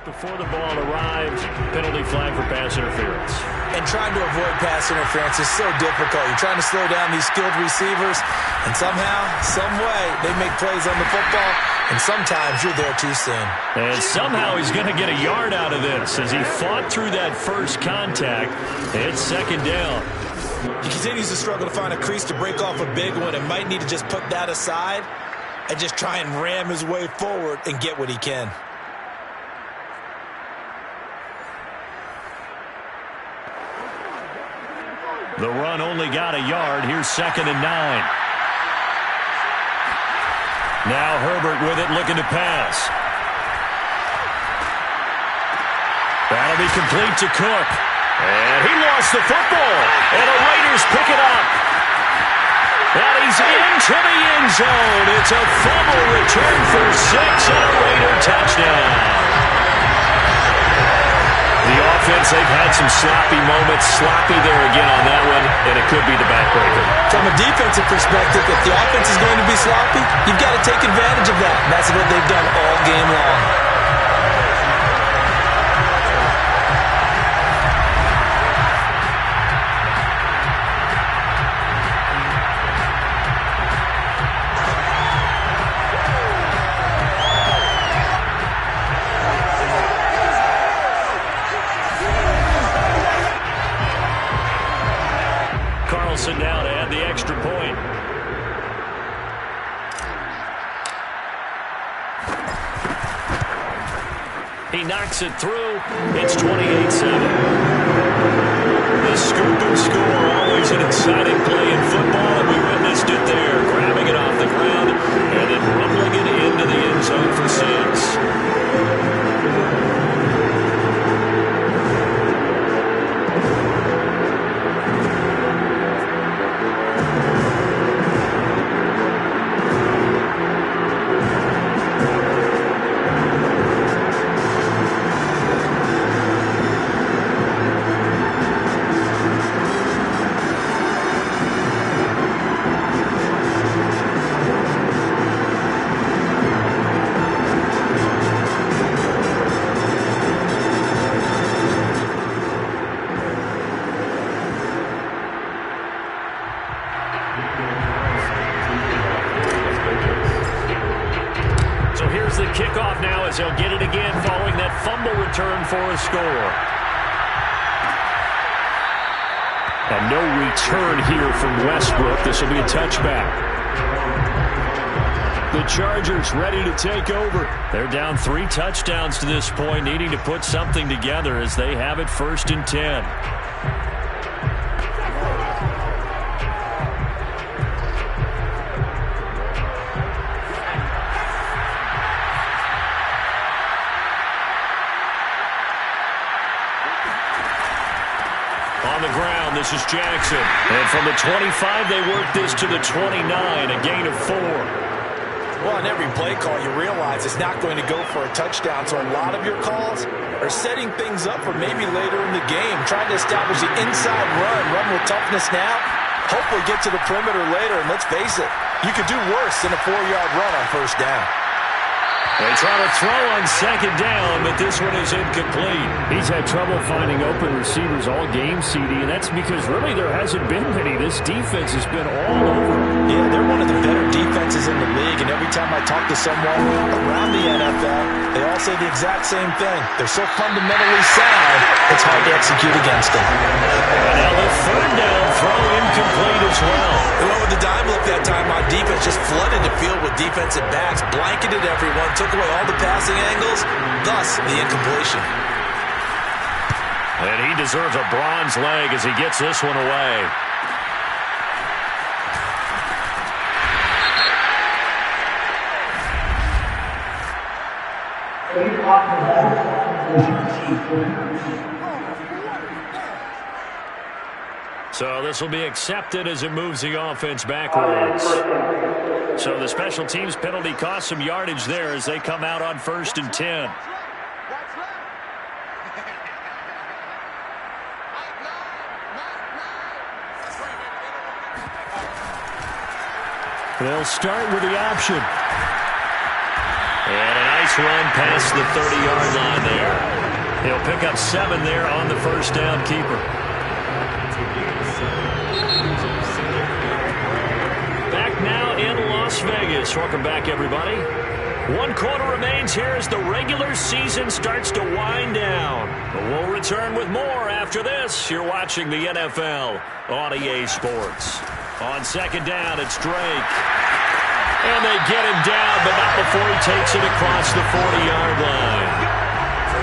Before the ball arrived, penalty flag for pass interference. And trying to avoid pass interference is so difficult. You're trying to slow down these skilled receivers, and somehow, some way, they make plays on the football, and sometimes you're there too soon. And somehow he's going to get a yard out of this as he fought through that first contact. It's second down. He continues to struggle to find a crease to break off a big one and might need to just put that aside and just try and ram his way forward and get what he can. The run only got a yard. Here's 2nd and 9. Now Herbert with it, looking to pass. That'll be complete to Cook. And he lost the football. And the Raiders pick it up. And he's into the end zone. It's a fumble return for 6 and a Raider touchdown. The offense, they've had some sloppy moments. Sloppy there again on that one, and it could be the backbreaker. From a defensive perspective, if the offense is going to be sloppy, you've got to take advantage of that. And that's what they've done all game long. Now to add the extra point. He knocks it through. It's 28-7. The scoop and score, always an exciting play in football, and we witnessed it there, grabbing it off the ground and then rumbling it into the end zone for 6. Kickoff now as he'll get it again following that fumble return for a score. And no return here from Westbrook. This will be a touchback. The Chargers ready to take over. They're down 3 touchdowns to this point, needing to put something together as they have it 1st and 10. This is Jackson. And from the 25, they work this to the 29, a gain of 4. Well, on every play call, you realize it's not going to go for a touchdown, so a lot of your calls are setting things up for maybe later in the game, trying to establish the inside run with toughness now, hopefully get to the perimeter later, and let's face it, you could do worse than a 4-yard run on first down. They try to throw on second down, but this one is incomplete. He's had trouble finding open receivers all game, CD, and that's because really there hasn't been many. This defense has been all over. Yeah, they're one of the better defenses in the league, and every time I talk to someone around the NFL, they all say the exact same thing. They're so fundamentally sound, it's hard to execute against them. And now the third down throw incomplete as well. They went with the dime look that time on defense, just flooded the field with defensive backs, blanketed everyone, took away all the passing angles, thus the incompletion. And he deserves a bronze leg as he gets this one away. So this will be accepted as it moves the offense backwards. So the special teams penalty cost some yardage there as they come out on 1st and 10. They'll start with the option. And a nice run past the 30-yard line there. He'll pick up 7 there on the first down keeper. Back now in Las Vegas. Welcome back, everybody. 1 quarter remains here as the regular season starts to wind down. But we'll return with more after this. You're watching the NFL on EA Sports. On second down, it's Drake. And they get him down, but not before he takes it across the 40-yard line.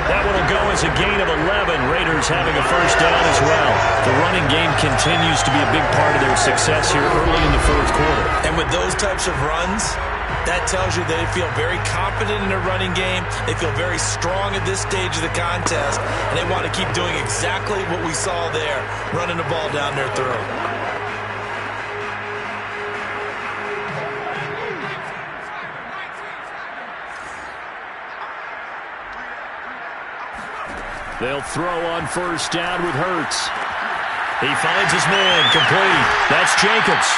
That one will go as a gain of 11. Raiders having a first down as well. The running game continues to be a big part of their success here early in the fourth quarter. And with those types of runs, that tells you they feel very confident in their running game. They feel very strong at this stage of the contest, and they want to keep doing exactly what we saw there, running the ball down their throat. They'll throw on first down with Hurts. He finds his man, complete. That's Jacobs.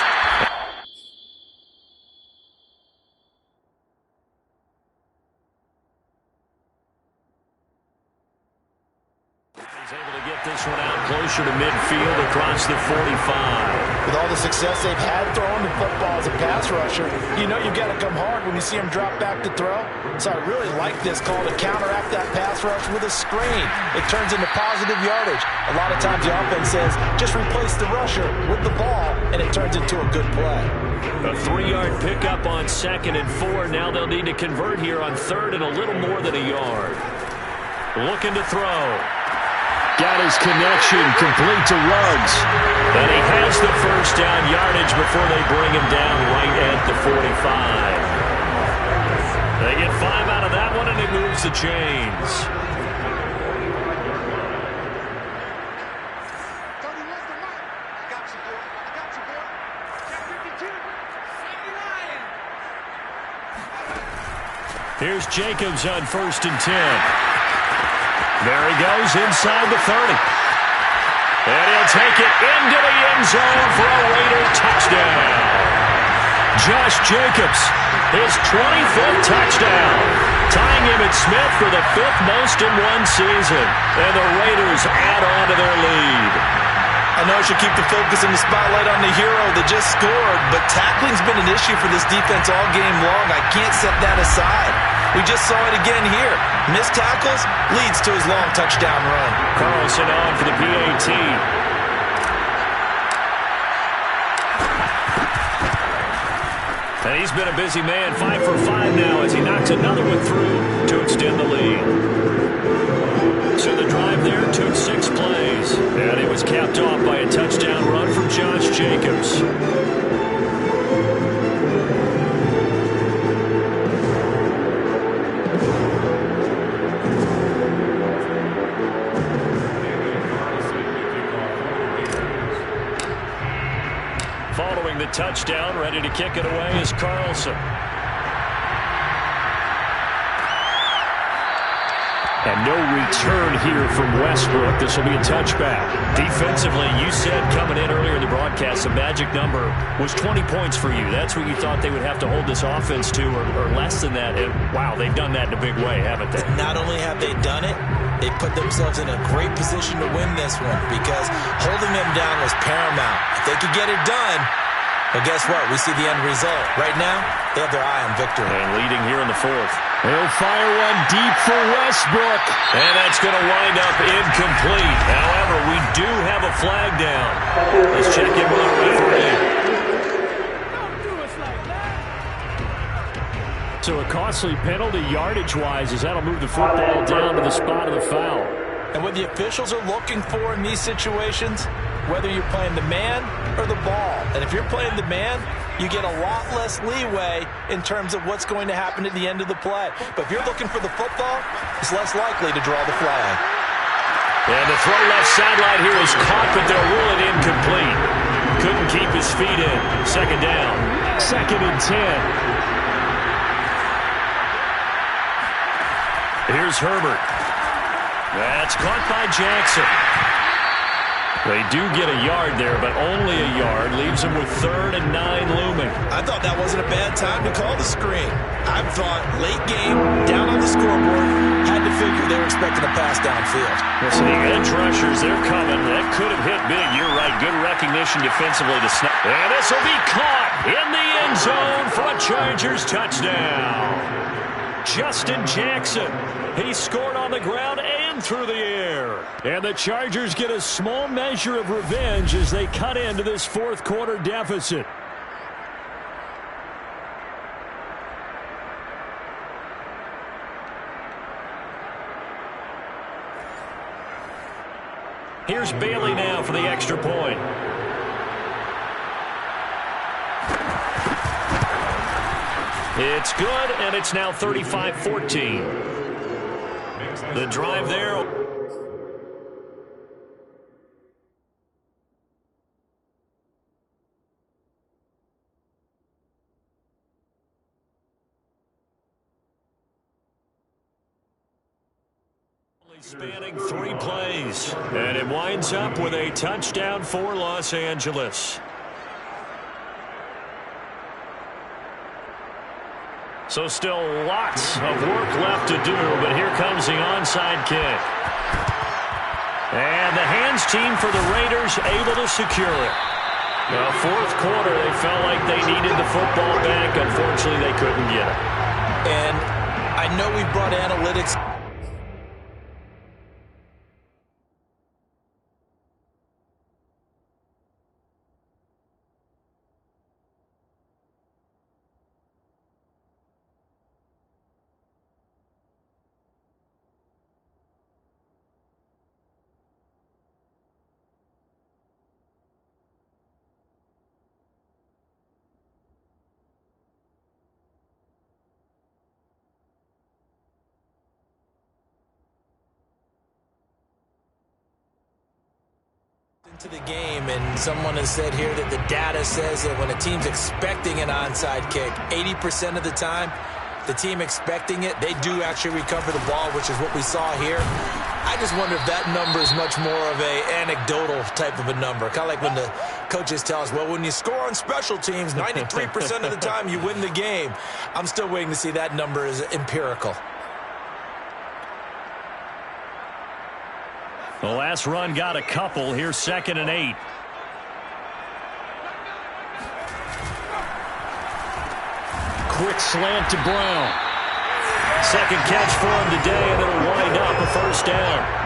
He's able to get this one out closer to midfield across the 45. With all the success they've had throwing the football as a pass rusher, you know you've got to come hard when you see him drop back to throw. So I really like this call to counteract that pass rush with a screen. It turns into positive yardage. A lot of times the offense says, just replace the rusher with the ball, and it turns into a good play. A 3-yard pickup on 2nd and 4. Now they'll need to convert here on 3rd and a little more than a yard. Looking to throw. Got his connection, complete to Ruggs. And he has the first down yardage before they bring him down right at the 45. They get 5 out of that one, and it moves the chains. Here's Jacobs on 1st and 10. There he goes inside the 30. And he'll take it into the end zone for a Raider touchdown. Josh Jacobs, his 25th touchdown, tying him at Smith for the 5th most in one season. And the Raiders add on to their lead. I know I should keep the focus and the spotlight on the hero that just scored, but tackling's been an issue for this defense all game long. I can't set that aside. We just saw it again here. Missed tackles leads to his long touchdown run. Carlson on for the PAT. And he's been a busy man, 5 for 5 now as he knocks another one through to extend the lead. So the drive there took 6 plays, and it was capped off by a touchdown run from Josh Jacobs. Following the touchdown, ready to kick it away is Carlson. And no return here from Westbrook. This will be a touchback. Defensively, you said coming in earlier in the broadcast, the magic number was 20 points for you. That's what you thought they would have to hold this offense to, or less than that. And, wow, they've done that in a big way, haven't they? Not only have they done it, they put themselves in a great position to win this one because holding them down was paramount. If they could get it done, well, guess what? We see the end result. Right now, they have their eye on victory. And leading here in the fourth. He'll fire one deep for Westbrook. And that's going to wind up incomplete. However, we do have a flag down. Let's check in with our referee. So a costly penalty yardage-wise as that'll move the football down to the spot of the foul. And what the officials are looking for in these situations, whether you're playing the man or the ball. And if you're playing the man, you get a lot less leeway in terms of what's going to happen at the end of the play. But if you're looking for the football, it's less likely to draw the flag. And the throw left sideline here is caught, but they'll rule it incomplete. Couldn't keep his feet in. Second down. 2nd and 10. Here's Herbert. That's caught by Jackson. They do get a yard there, but only a yard. Leaves them with 3rd and 9 looming. I thought that wasn't a bad time to call the screen. I thought late game, down on the scoreboard, had to figure they were expecting a pass downfield. Listen, the edge rushers, they're coming. That could have hit big. You're right. Good recognition defensively to snap. And this will be caught in the end zone for a Chargers touchdown. Justin Jackson. He scored on the ground and through the air. And the Chargers get a small measure of revenge as they cut into this 4th quarter deficit. Here's Bailey now for the extra point. It's good, and it's now 35-14. The drive there. Spanning 3 plays. And it winds up with a touchdown for Los Angeles. So still lots of work left to do, but here comes the onside kick. And the hands team for the Raiders able to secure it. Now, 4th quarter, they felt like they needed the football back. Unfortunately, they couldn't get it. And I know we brought analytics. To the game, and someone has said here that the data says that when a team's expecting an onside kick, 80% of the time, the team expecting it, they do actually recover the ball, which is what we saw here. I just wonder if that number is much more of a anecdotal type of a number, kind of like when the coaches tell us, well, when you score on special teams, 93% of the time you win the game. I'm still waiting to see that number is empirical. The last run got a couple. Here's 2nd and 8. Quick slant to Brown. Second catch for him today, and it'll wind up a 1st down.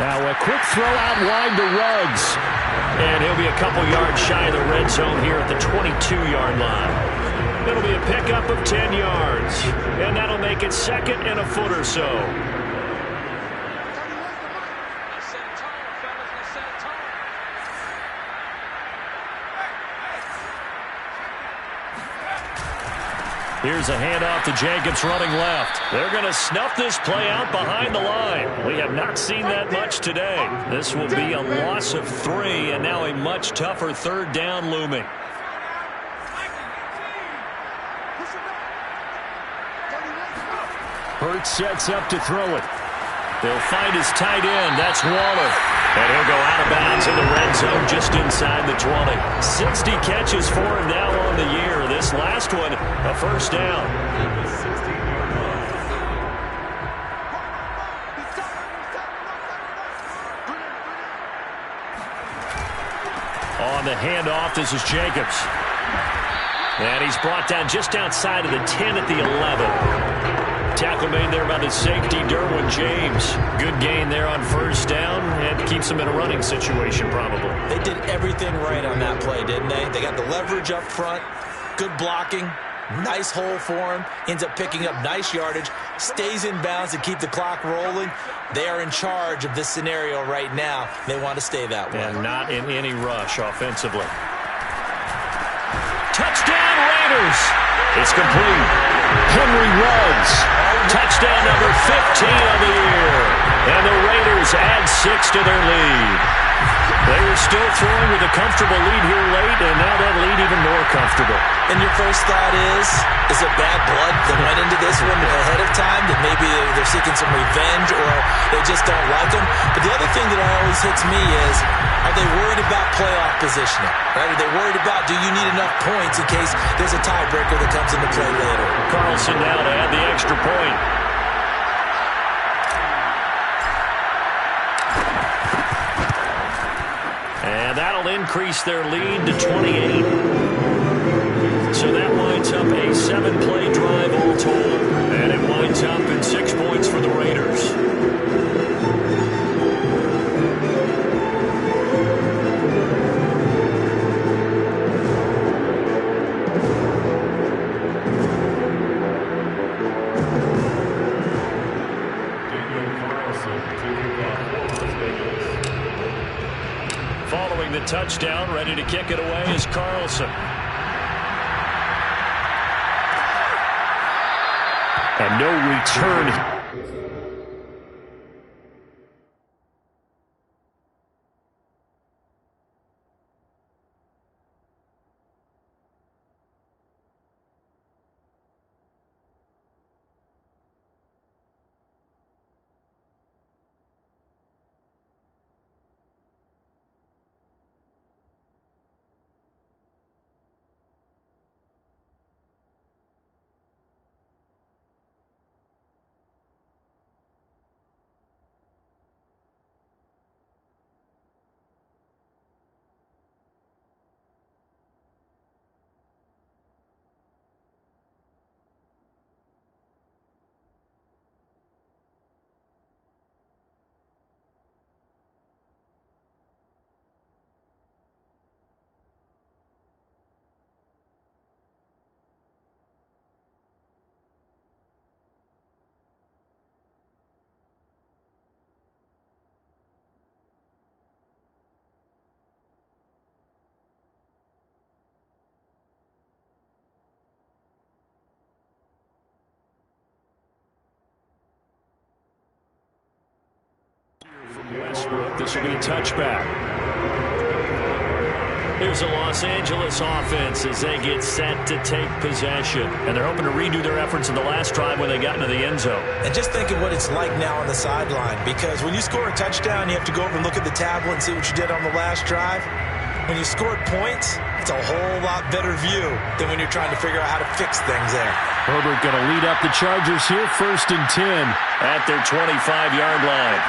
Now a quick throw out wide to Ruggs. And he'll be a couple yards shy of the red zone here at the 22-yard line. It'll be a pickup of 10 yards. And that'll make it 2nd and a foot or so. Here's a handoff to Jacobs running left. They're going to snuff this play out behind the line. We have not seen that much today. This will be a loss of 3, and now a much tougher third down looming. Hurts sets up to throw it. They'll find his tight end. That's Waller. And he'll go out of bounds in the red zone just inside the 20. 60 catches for him now on the year. This last one, a first down. On the handoff, this is Jacobs. And he's brought down just outside of the 10 at the 11. Tackle made there by the safety, Derwin James. Good gain there on first down, and keeps him in a running situation probably. They did everything right on that play, didn't they? They got the leverage up front, good blocking, nice hole for him, ends up picking up nice yardage, stays in bounds to keep the clock rolling. They are in charge of this scenario right now. They want to stay that way. And not in any rush offensively. Touchdown Raiders! It's complete. Henry Ruggs. Touchdown number 15 of the year. And the Raiders add 6 to their lead. They were still throwing with a comfortable lead here late, and now that lead even more comfortable. And your first thought is it bad blood that went into this one ahead of time, that maybe they're seeking some revenge or they just don't like them? But the other thing that always hits me is, are they worried about playoff positioning? Right? Are they worried about, do you need enough points in case there's a tiebreaker that comes into play later? Carlson now to add the extra point. And that'll increase their lead to 28. So that winds up a 7-play drive all told. And it winds up in 6 points for the Raiders. Following the touchdown, ready to kick it away is Carlson. And no return. Westbrook, this will be a touchback. Here's the Los Angeles offense as they get set to take possession. And they're hoping to redo their efforts in the last drive when they got into the end zone. And just think of what it's like now on the sideline, because when you score a touchdown, you have to go over and look at the tablet and see what you did on the last drive. When you scored points, it's a whole lot better view than when you're trying to figure out how to fix things there. Herbert going to lead up the Chargers here, 1st and 10 at their 25-yard line.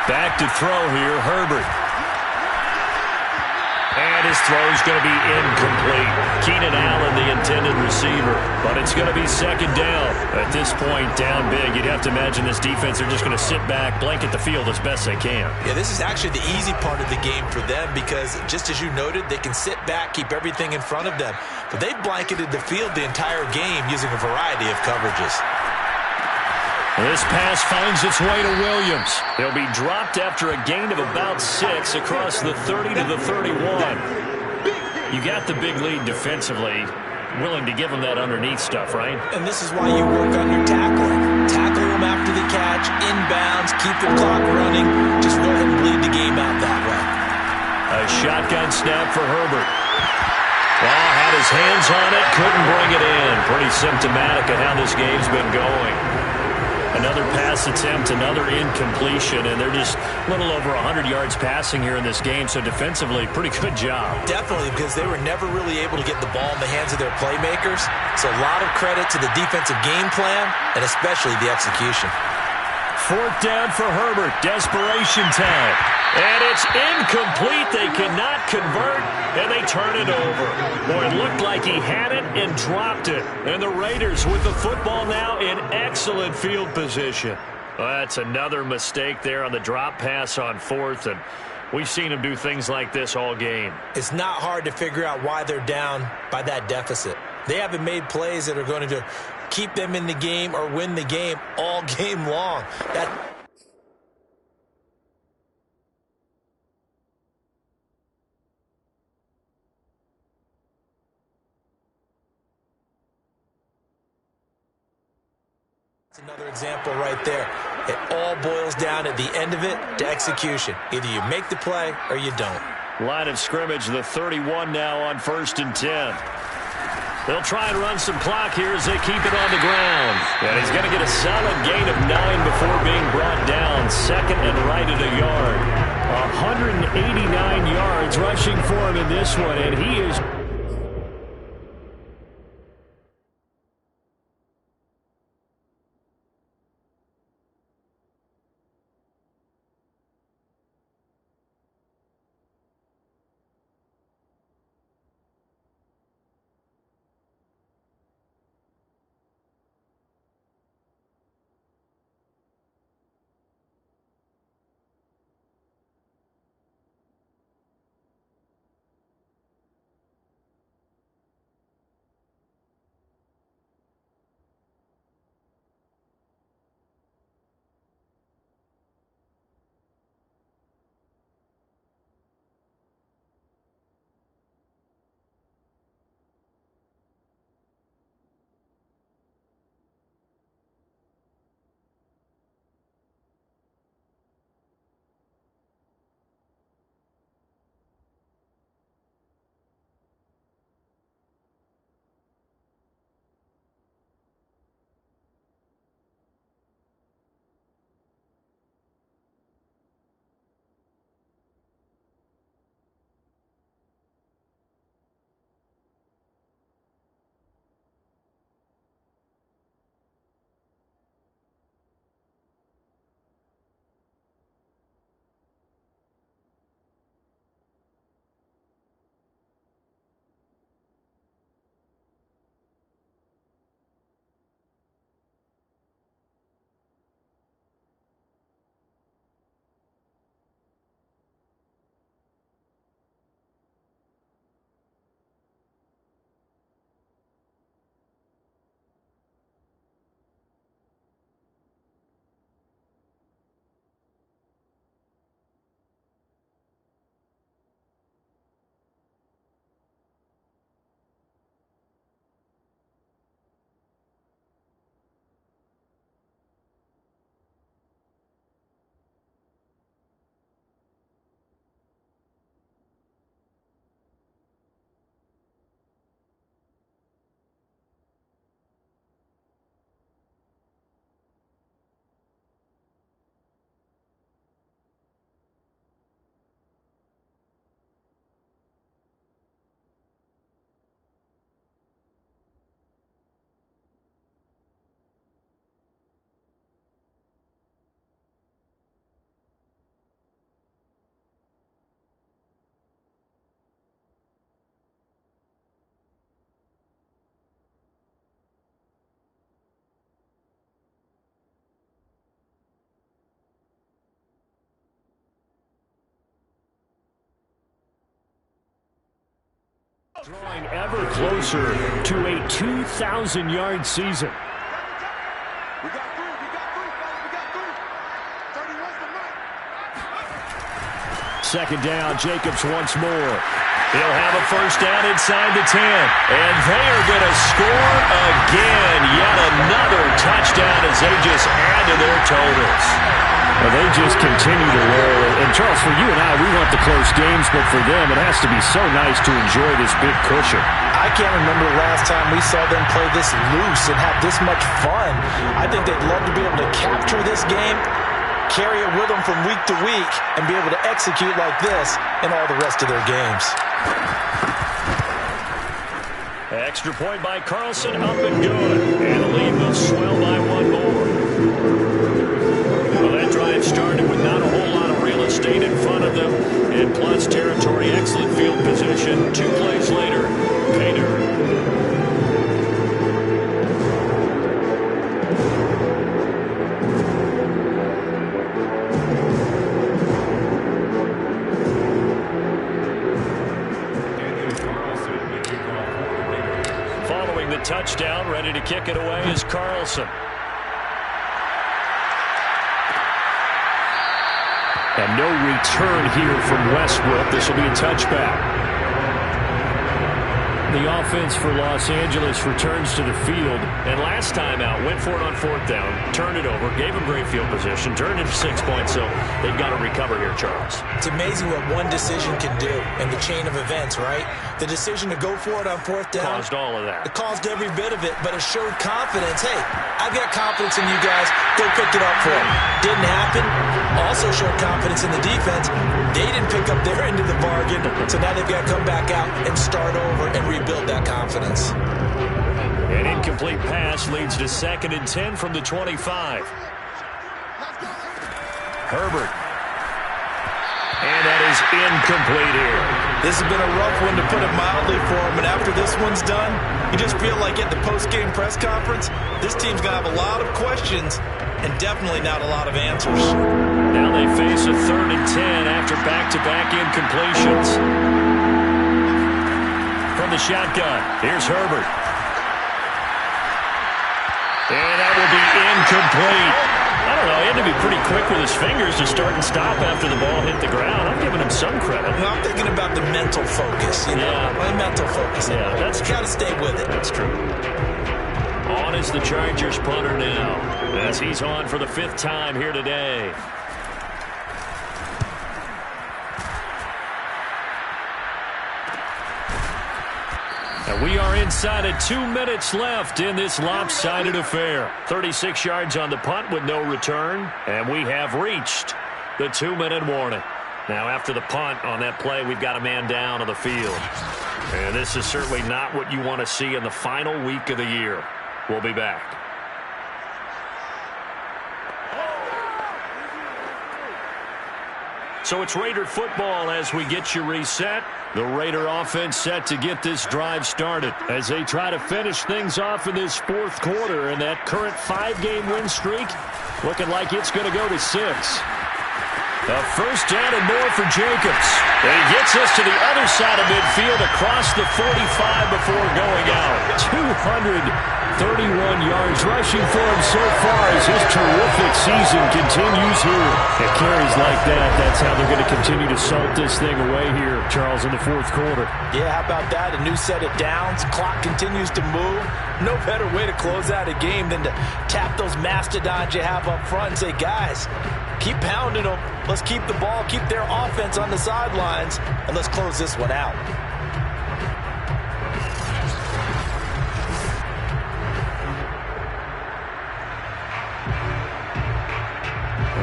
Back to throw here, Herbert. And his throw's going to be incomplete. Keenan Allen, the intended receiver. But it's going to be 2nd down. At this point, down big. You'd have to imagine this defense, they're just going to sit back, blanket the field as best they can. Yeah, this is actually the easy part of the game for them because, just as you noted, they can sit back, keep everything in front of them. But they blanketed the field the entire game using a variety of coverages. This pass finds its way to Williams. He'll be dropped after a gain of about 6 across the 30 to the 31. You got the big lead defensively. willing to give him that underneath stuff, right? And this is why you work on your tackling. Tackle him after the catch, inbounds, keep the clock running. Just let him bleed the game out that way. A shotgun snap for Herbert. Well, had his hands on it, couldn't bring it in. Pretty symptomatic of how this game's been going. Another pass attempt, another incompletion, and they're just a little over 100 yards passing here in this game, so defensively, pretty good job. Definitely, because they were never really able to get the ball in the hands of their playmakers. So a lot of credit to the defensive game plan, and especially the execution. Fourth down for Herbert. Desperation time. And it's incomplete. They cannot convert, and they turn it over. Boy, it looked like he had it and dropped it. And the Raiders with the football now in excellent field position. Well, that's another mistake there on the drop pass on fourth, and we've seen him do things like this all game. It's not hard to figure out why they're down by that deficit. They haven't made plays that are going to keep them in the game or win the game all game long. That's another example right there. It all boils down at the end of it to execution. Either you make the play or you don't. Line of scrimmage, the 31 now on 1st and 10. They'll try and run some clock here as they keep it on the ground. And he's going to get a solid gain of 9 before being brought down. Second and right at a yard. 189 yards rushing for him in this one, and he is... drawing ever closer to a 2,000-yard season. We got three. We got three. 31's the night. Second down, Jacobs once more. He'll have a first down inside the 10. And they are going to score again. Yet another touchdown as they just add to their totals. Well, they just continue to roll. And, Charles, for you and I, we want the close games, but for them, it has to be so nice to enjoy this big cushion. I can't remember the last time we saw them play this loose and have this much fun. I think they'd love to be able to capture this game, carry it with them from week to week, and be able to execute like this in all the rest of their games. Extra point by Carlson, up and good. And the lead will swell by one more. Well, that drive started with not a whole lot of real estate in front of them. And plus territory, excellent field position. 2 plays later, pay dirt. Following the touchdown, ready to kick it away is Carlson. And no return here from Westbrook. This will be a touchback. The offense for Los Angeles returns to the field. And last time out, went for it on 4th down, turned it over, gave them great field position, turned it to 6 points. So they've got to recover here, Charles. It's amazing what one decision can do in the chain of events, right? The decision to go for it on 4th down. Caused all of that. It caused every bit of it, but it showed confidence. Hey, I've got confidence in you guys. Go pick it up for them. Didn't happen. Also showed confidence in the defense. They didn't pick up their end of the bargain, so now they've got to come back out and start over and rebuild that confidence. An incomplete pass leads to 2nd and 10 from the 25. Herbert. And that is incomplete here. This has been a rough one, to put it mildly, for him. And after this one's done, you just feel like at the post-game press conference, this team's going to have a lot of questions and definitely not a lot of answers. Now they face a 3rd and 10 after back-to-back incompletions. From the shotgun, here's Herbert. And that will be incomplete. I don't know, he had to be pretty quick with his fingers to start and stop after the ball hit the ground. I'm giving him some credit. Well, I'm thinking about the mental focus, you know? Yeah. My mental focus. Yeah, that's true. Got to stay with it. That's true. On is the Chargers punter now, as he's on for the 5th time here today. And we are inside of 2 minutes left in this lopsided affair. 36 yards on the punt with no return, and we have reached the 2-minute warning. Now, after the punt on that play, we've got a man down on the field. And this is certainly not what you want to see in the final week of the year. We'll be back. So it's Raider football as we get you reset. The Raider offense set to get this drive started as they try to finish things off in this 4th quarter. And that current 5-game win streak looking like it's going to go to 6. A first down and more for Jacobs. And he gets us to the other side of midfield across the 45 before going out. 231 yards rushing for him so far as his terrific season continues here. It carries like that. That's how they're going to continue to salt this thing away here, Charles, in the 4th quarter. Yeah, how about that? A new set of downs. Clock continues to move. No better way to close out a game than to tap those mastodons you have up front and say, guys, keep pounding them. Let's keep the ball, keep their offense on the sidelines, and let's close this one out.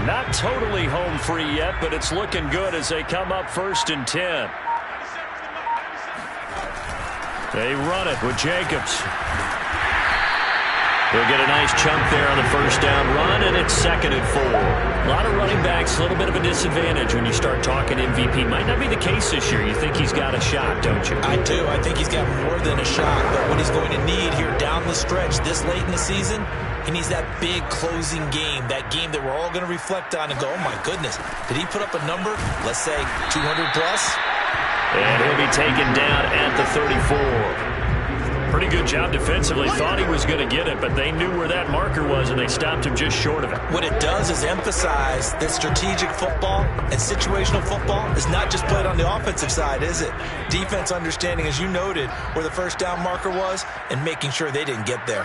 Not totally home free yet, but it's looking good as they come up 1st and 10. They run it with Jacobs. They'll get a nice chunk there on the first down run, and it's 2nd and 4. A lot of running backs, a little bit of a disadvantage when you start talking MVP. Might not be the case this year. You think he's got a shot, don't you? I do. I think he's got more than a shot. But what he's going to need here down the stretch this late in the season, he needs that big closing game, that game that we're all going to reflect on and go, oh, my goodness, did he put up a number, let's say 200 plus? And he'll be taken down at the 34. Pretty good job defensively. Thought he was going to get it, but they knew where that marker was, and they stopped him just short of it. What it does is emphasize that strategic football and situational football is not just played on the offensive side, is it? Defense understanding, as you noted, where the first down marker was and making sure they didn't get there.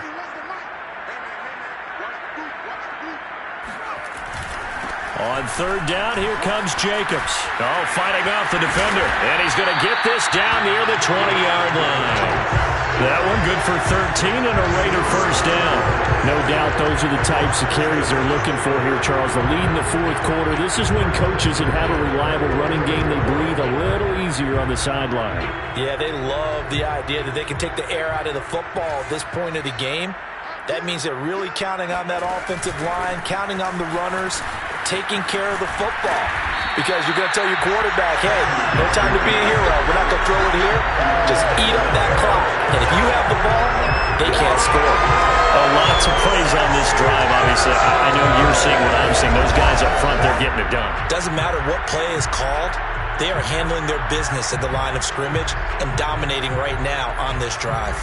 On third down, here comes Jacobs. Oh, fighting off the defender. And he's going to get this down near the 20-yard line. That one good for 13 and a Raider first down. No doubt those are the types of carries they're looking for here, Charles. The lead in the fourth quarter. This is when coaches that have a reliable running game, they breathe a little easier on the sideline. Yeah, they love the idea that they can take the air out of the football at this point of the game. That means they're really counting on that offensive line, counting on the runners, taking care of the football. Because you're going to tell your quarterback, hey, no time to be a hero. We're not going to throw it here. Just eat up that clock. And if you have the ball, they can't score. Lots of praise on this drive, obviously. I know you're seeing what I'm seeing. Those guys up front, they're getting it done. Doesn't matter what play is called. They are handling their business at the line of scrimmage and dominating right now on this drive.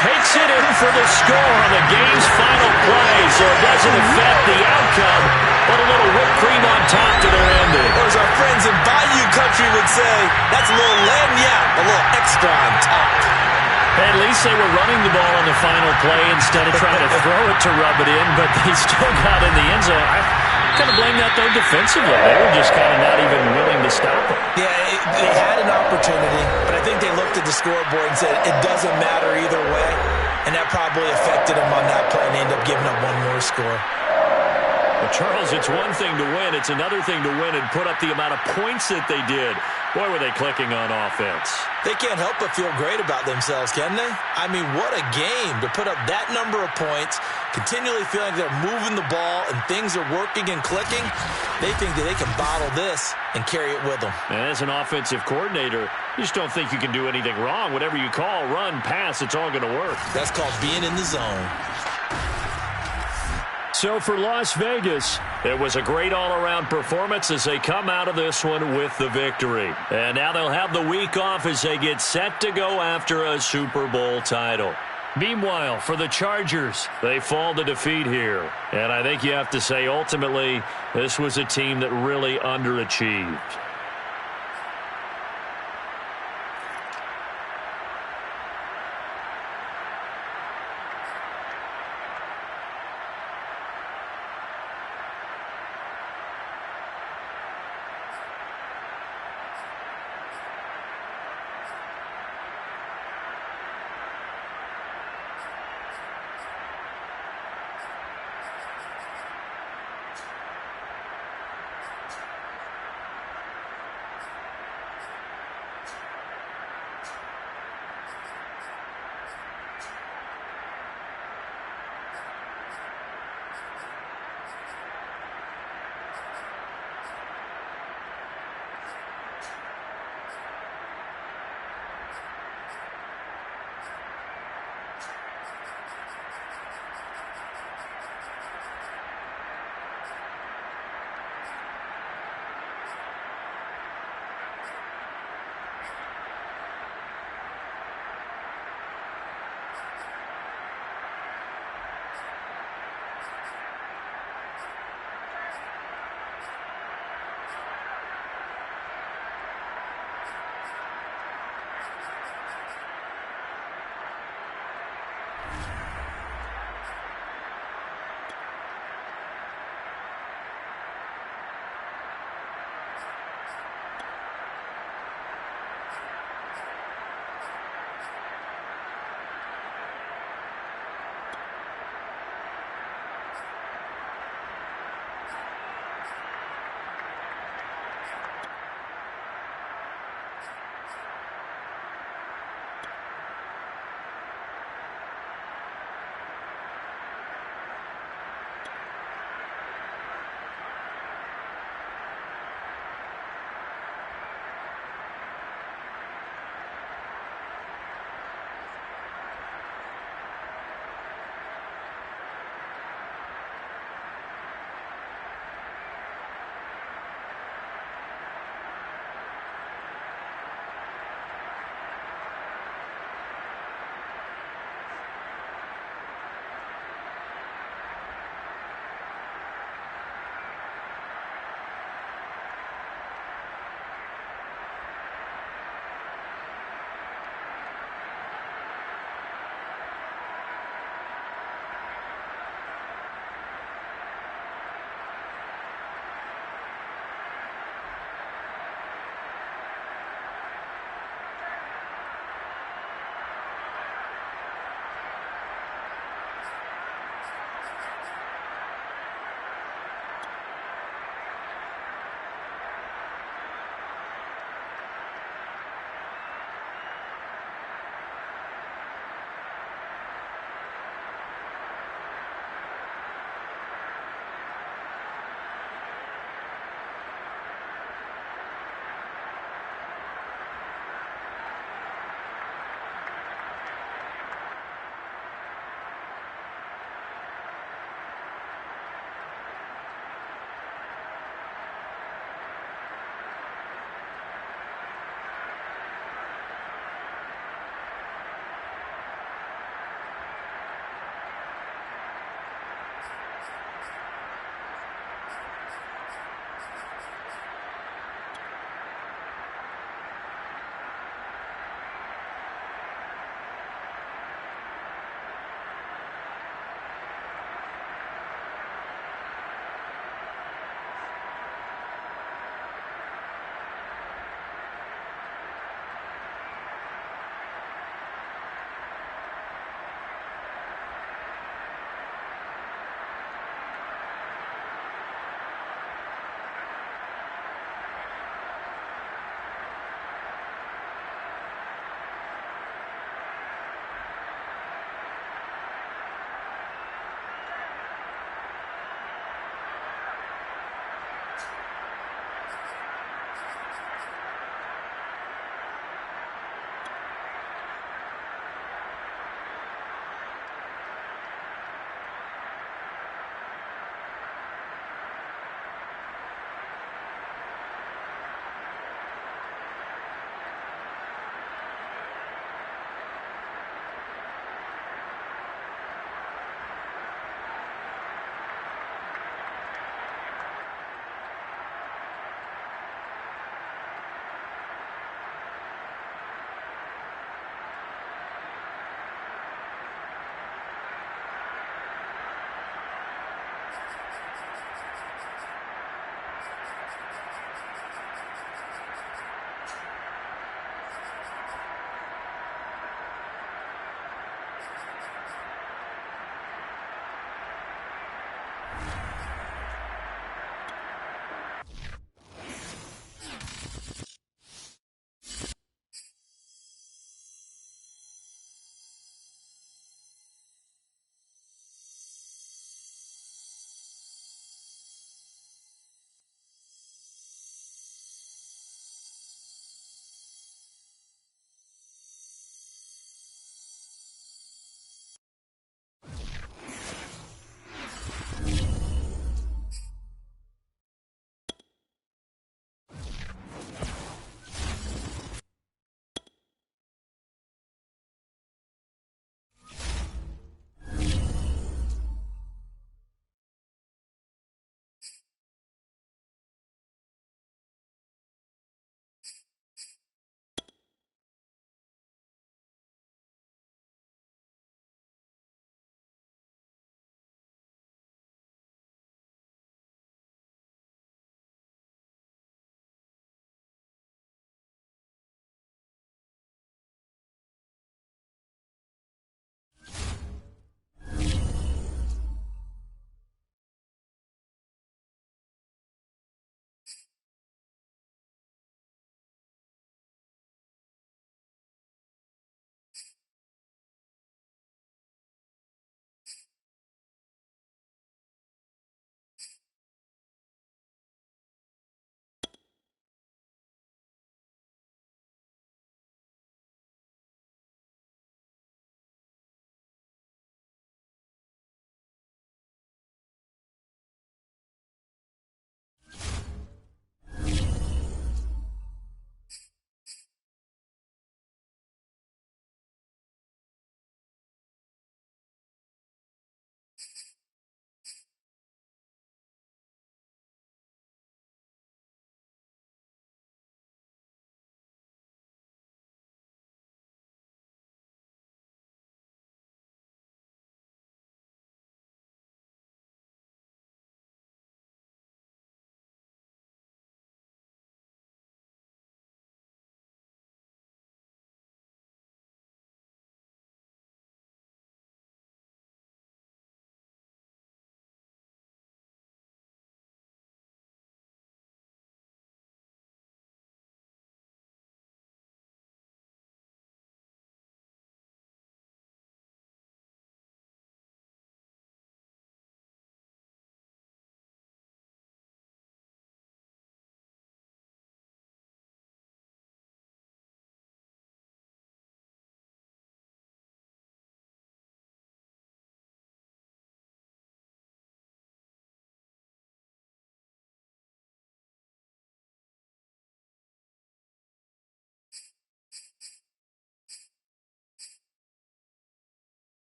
Takes it in for the score on the game's final play, so it doesn't affect the outcome, but a little whipped cream on top to their ending. Or as our friends in Bayou Country would say, that's a little lagniappe, a little extra on top. At least they were running the ball on the final play instead of trying to throw it to rub it in, but they still got in the end zone. I kind of blame that, though, defensively. They were just kind of not even willing to stop it. Yeah, they had an opportunity, but I think they looked at the scoreboard and said it doesn't matter either way, and that probably affected them on that play, and they ended up giving up one more score. Well, Charles, it's one thing to win. It's another thing to win and put up the amount of points that they did. Boy, were they clicking on offense. They can't help but feel great about themselves, can they? I mean, what a game to put up that number of points, continually feeling they're moving the ball and things are working and clicking. They think that they can bottle this and carry it with them. And as an offensive coordinator, you just don't think you can do anything wrong. Whatever you call, run, pass, it's all going to work. That's called being in the zone. So for Las Vegas, it was a great all-around performance as they come out of this one with the victory. And now they'll have the week off as they get set to go after a Super Bowl title. Meanwhile, for the Chargers, they fall to defeat here. And I think you have to say, ultimately, this was a team that really underachieved.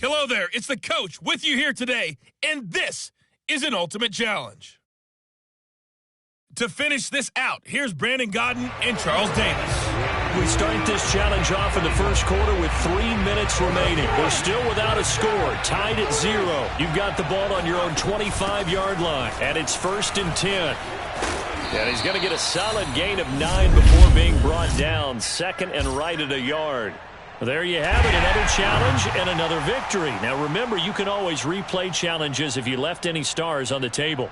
Hello there, it's the coach with you here today, and this is an ultimate challenge. To finish this out, here's Brandon Godden and Charles Davis. We start this challenge off in the first quarter with 3 minutes remaining. We're still without a score, tied at 0. You've got the ball on your own 25-yard line, and it's 1st and 10. And he's going to get a solid gain of 9 before being brought down, 2nd and right at a yard. There you have it, another challenge and another victory. Now remember, you can always replay challenges if you left any stars on the table.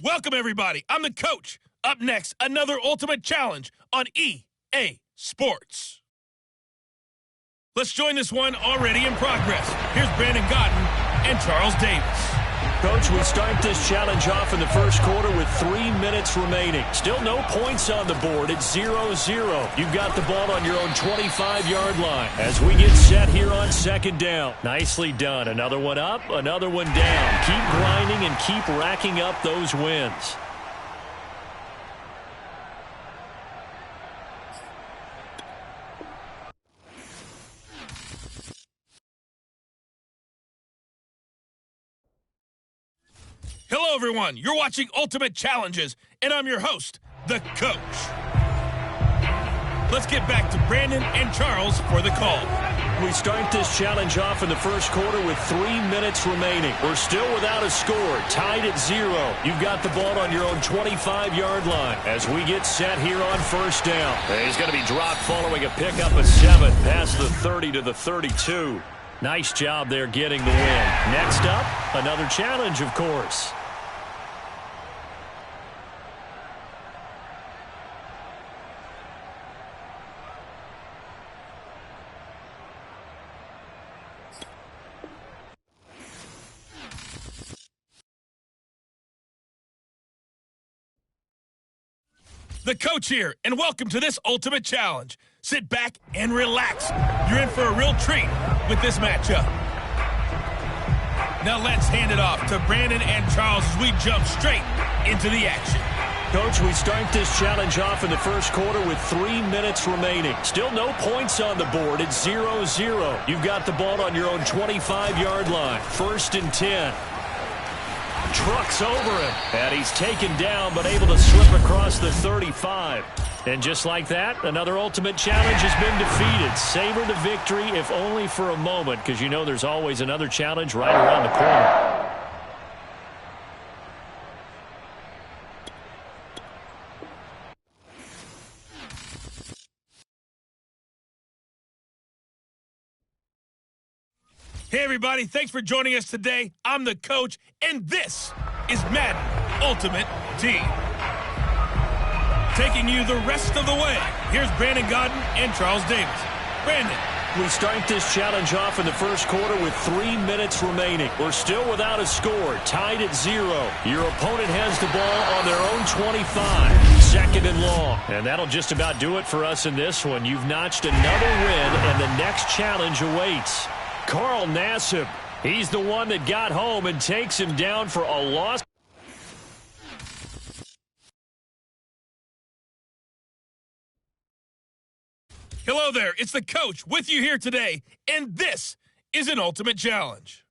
Welcome, everybody. I'm the coach. Up next, another ultimate challenge on EA Sports. Let's join this one already in progress. Here's Brandon Godden and Charles Davis. Coach, we start this challenge off in the first quarter with 3 minutes remaining. Still no points on the board. It's 0-0. You've got the ball on your own 25-yard line as we get set here on 2nd down. Nicely done. Another one up, another one down. Keep grinding and keep racking up those wins. Hello, everyone. You're watching Ultimate Challenges, and I'm your host, the coach. Let's get back to Brandon and Charles for the call. We start this challenge off in the first quarter with 3 minutes remaining. We're still without a score, tied at 0. You've got the ball on your own 25-yard line as we get set here on 1st down. He's going to be dropped following a pickup of 7 past the 30 to the 32. Nice job there getting the win. Next up, another challenge, of course. The coach here, and welcome to this Ultimate Challenge. Sit back and relax. You're in for a real treat with this matchup. Now let's hand it off to Brandon and Charles as we jump straight into the action. Coach, we start this challenge off in the first quarter with 3 minutes remaining. Still no points on the board. It's 0-0. You've got the ball on your own 25-yard line. 1st and 10. Trucks over him, and he's taken down but able to slip across the 35. And just like that, another ultimate challenge has been defeated. Savor the victory, if only for a moment, because you know there's always another challenge right around the corner. Hey, everybody. Thanks for joining us today. I'm the coach, and this is Madden Ultimate Team. Taking you the rest of the way, here's Brandon Godden and Charles Davis. Brandon. We start this challenge off in the first quarter with 3 minutes remaining. We're still without a score, tied at 0. Your opponent has the ball on their own 25, 2nd and long. And that'll just about do it for us in this one. You've notched another win, and the next challenge awaits. Carl Nassib, he's the one that got home and takes him down for a loss. Hello there, it's the coach with you here today, and this is an Ultimate Challenge.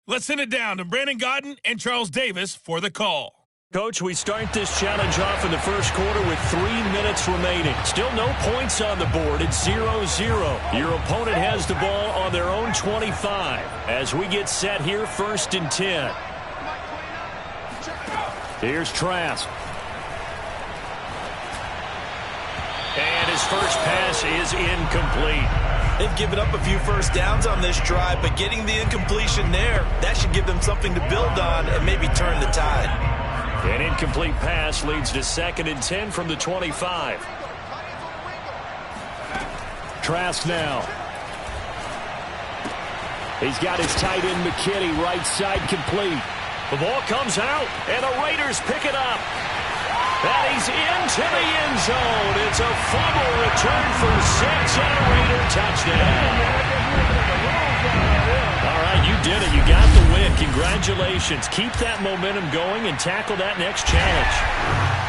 Let's send it down to Brandon Godden and Charles Davis for the call. Coach, we start this challenge off in the first quarter with 3 minutes remaining. Still no points on the board. It's 0-0. Your opponent has the ball on their own 25 as we get set here 1st and 10. Here's Trask. And his first pass is incomplete. They've given up a few first downs on this drive, but getting the incompletion there, that should give them something to build on and maybe turn the tide. An incomplete pass leads to 2nd and 10 from the 25. Trask now. He's got his tight end McKinney, right side complete. The ball comes out, and the Raiders pick it up. And he's into the end zone. It's a fumble return for 6 and a Raider touchdown. All right, you did it. You got the win. Congratulations. Keep that momentum going and tackle that next challenge.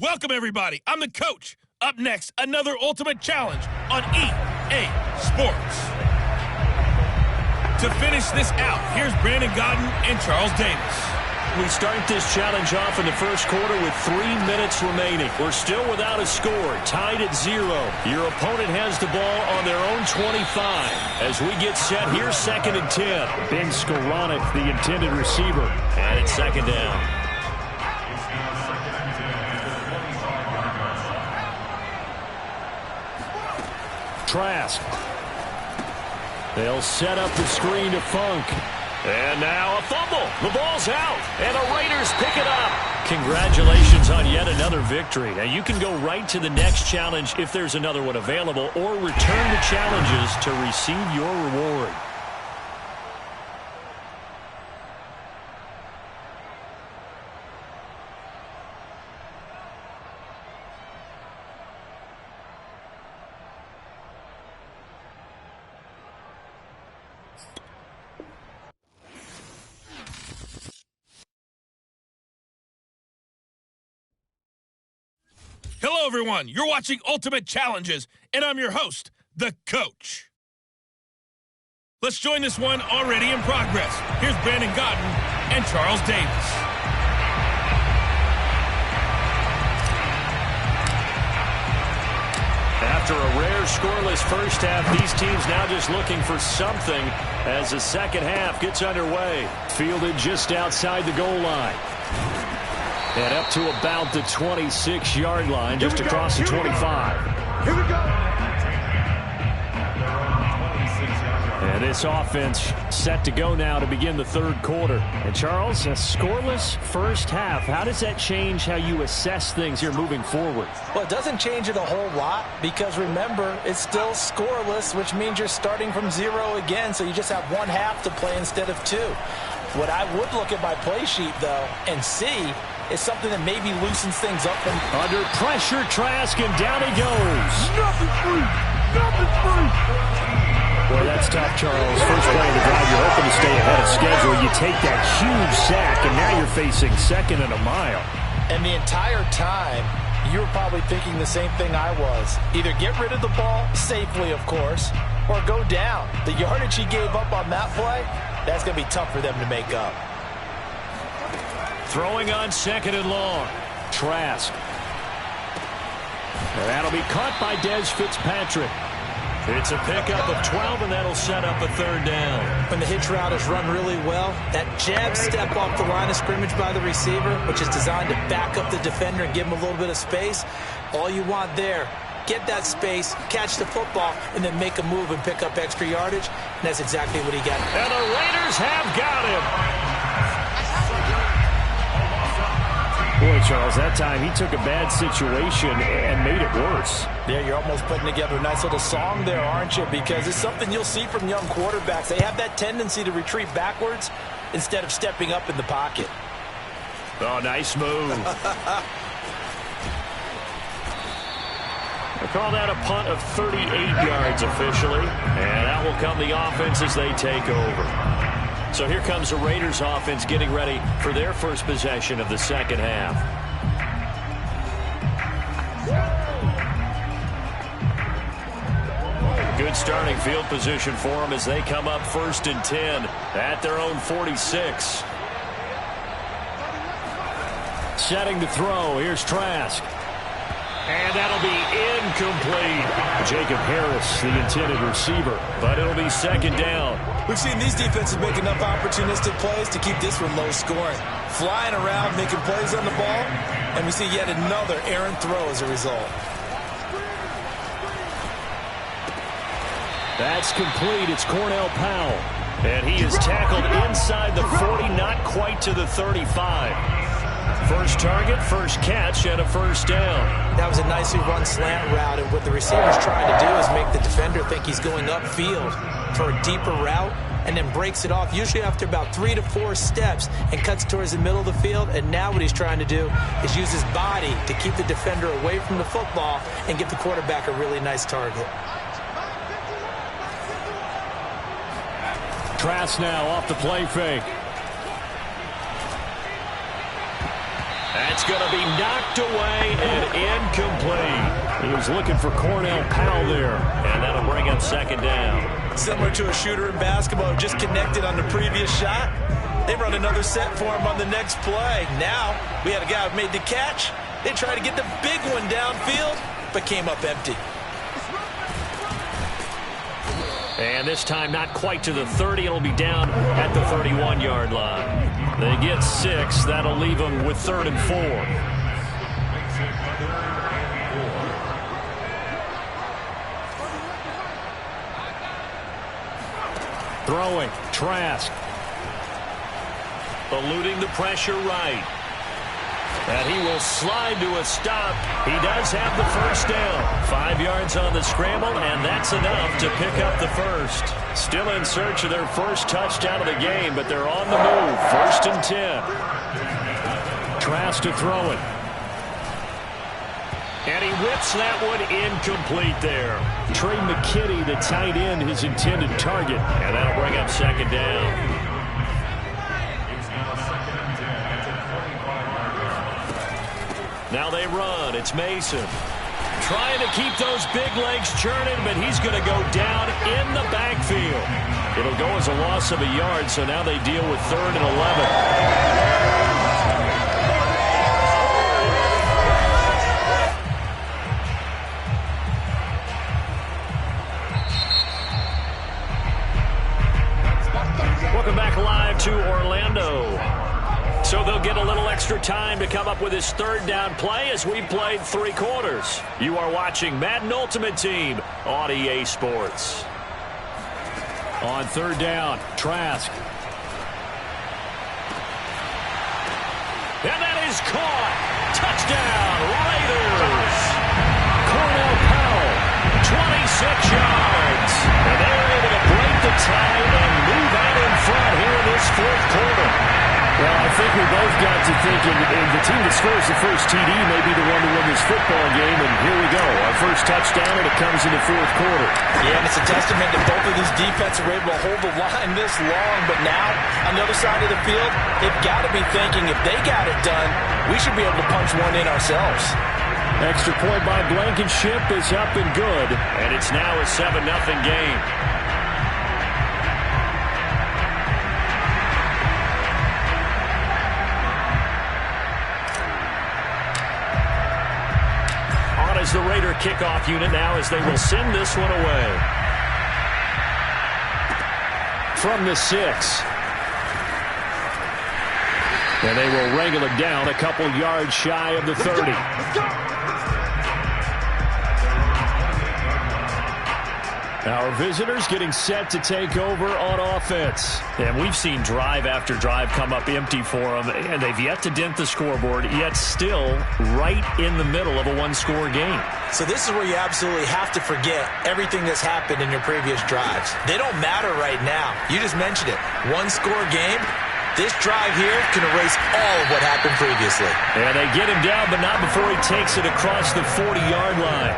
Welcome, everybody. I'm the coach. Up next, another Ultimate Challenge on EA Sports. To finish this out, here's Brandon Godden and Charles Davis. We start this challenge off in the first quarter with 3 minutes remaining. We're still without a score, tied at 0. Your opponent has the ball on their own 25. As we get set, here's 2nd and 10. Ben Skoranek, the intended receiver. And it's 2nd down. Trask. They'll set up the screen to Funk. And now a fumble. The ball's out. And the Raiders pick it up. Congratulations on yet another victory. Now you can go right to the next challenge if there's another one available, or return the challenges to receive your reward. Hello, everyone. You're watching Ultimate Challenges, and I'm your host, the coach. Let's join this one already in progress. Here's Brandon Godden and Charles Davis. After a rare scoreless first half, these teams now just looking for something as the second half gets underway. Fielded just outside the goal line. And up to about the 26-yard line, just across the 25. Here we go. And this offense set to go now to begin the third quarter. And Charles, a scoreless first half. How does that change how you assess things here moving forward? Well, it doesn't change it a whole lot because, remember, it's still scoreless, which means you're starting from 0 again, so you just have one half to play instead of 2. What I would look at my play sheet, though, and see is something that maybe loosens things up. Under pressure, Trask, and down he goes. Nothing free. Nothing free. Boy, that's tough, Charles. First play of the drive, you're hoping to stay ahead of schedule. You take that huge sack, and now you're facing 2nd and a mile. And the entire time, you were probably thinking the same thing I was. Either get rid of the ball, safely, of course, or go down. The yardage he gave up on that play, that's going to be tough for them to make up. Throwing on 2nd and long. Trask. And that'll be caught by Des Fitzpatrick. It's a pickup of 12, and that'll set up a 3rd down. When the hitch route is run really well, that jab step off the line of scrimmage by the receiver, which is designed to back up the defender and give him a little bit of space, all you want there, get that space, catch the football, and then make a move and pick up extra yardage, and that's exactly what he got. And the Raiders have got him. Boy, Charles, that time he took a bad situation and made it worse. Yeah, you're almost putting together a nice little song there, aren't you? Because it's something you'll see from young quarterbacks. They have that tendency to retreat backwards instead of stepping up in the pocket. Oh, nice move. I call that a punt of 38 yards officially. And out will come the offense as they take over. So here comes the Raiders offense getting ready for their first possession of the second half. Good starting field position for them as they come up 1st and 10 at their own 46. Setting to throw. Here's Trask. And that'll be incomplete. Jacob Harris, the intended receiver, but it'll be second down. We've seen these defenses make enough opportunistic plays to keep this one low scoring. Flying around, making plays on the ball, and we see yet another errant throw as a result. That's complete. It's Cornell Powell. And he is tackled inside the 40, not quite to the 35. First target, first catch, and a first down. That was a nicely run slant route, and what the receiver's trying to do is make the defender think he's going upfield for a deeper route, and then breaks it off, usually after about 3 to 4 steps, and cuts towards the middle of the field. And now what he's trying to do is use his body to keep the defender away from the football and give the quarterback a really nice target. Trask now off the play fake. That's going to be knocked away and incomplete. He was looking for Cornell Powell there, and that'll bring up second down. Similar to a shooter in basketball who just connected on the previous shot. They run another set for him on the next play. Now we had a guy who made the catch. They tried to get the big one downfield, but came up empty. And this time not quite to the 30. It'll be down at the 31-yard line. They get 6. That'll leave them with 3rd and 4. Throwing. Trask. Eluding the pressure right. And he will slide to a stop. He does have the first down. 5 yards on the scramble, and that's enough to pick up the first. Still in search of their first touchdown of the game, but they're on the move. 1st and 10. Trask to throw it. And he whips that one incomplete there. Trey McKinney, the tight end, his intended target. And that'll bring up second down. Now they run. It's Mason. Trying to keep those big legs churning, but he's going to go down in the backfield. It'll go as a loss of a yard, so now they deal with 3rd and 11. Welcome back live to Orlando. So they'll get a little extra time to come up with his 3rd down play as we've played 3 quarters. You are watching Madden Ultimate Team on EA Sports. On 3rd down, Trask. And that is caught. Touchdown, Raiders. Cornell Powell, 26 yards. And they're able to break the tie and move out in front here in this 4th quarter. Well, I think we both got to thinking the team that scores the first TD may be the one to win this football game, and here we go. Our first touchdown, and it comes in the 4th quarter. Yeah, and it's a testament that both of these defenses were able to hold the line this long, but now, on the other side of the field, they've got to be thinking if they got it done, we should be able to punch one in ourselves. Extra point by Blankenship is up and good, and it's now a 7-0 game. As the Raider kickoff unit now as they will send this one away. From the 6. And they will wrangle it down a couple yards shy of the 30. Our visitors getting set to take over on offense. And we've seen drive after drive come up empty for them, and they've yet to dent the scoreboard, yet still right in the middle of a one-score game. So this is where you absolutely have to forget everything that's happened in your previous drives. They don't matter right now. You just mentioned it. One-score game. This drive here can erase all of what happened previously. And they get him down, but not before he takes it across the 40-yard line.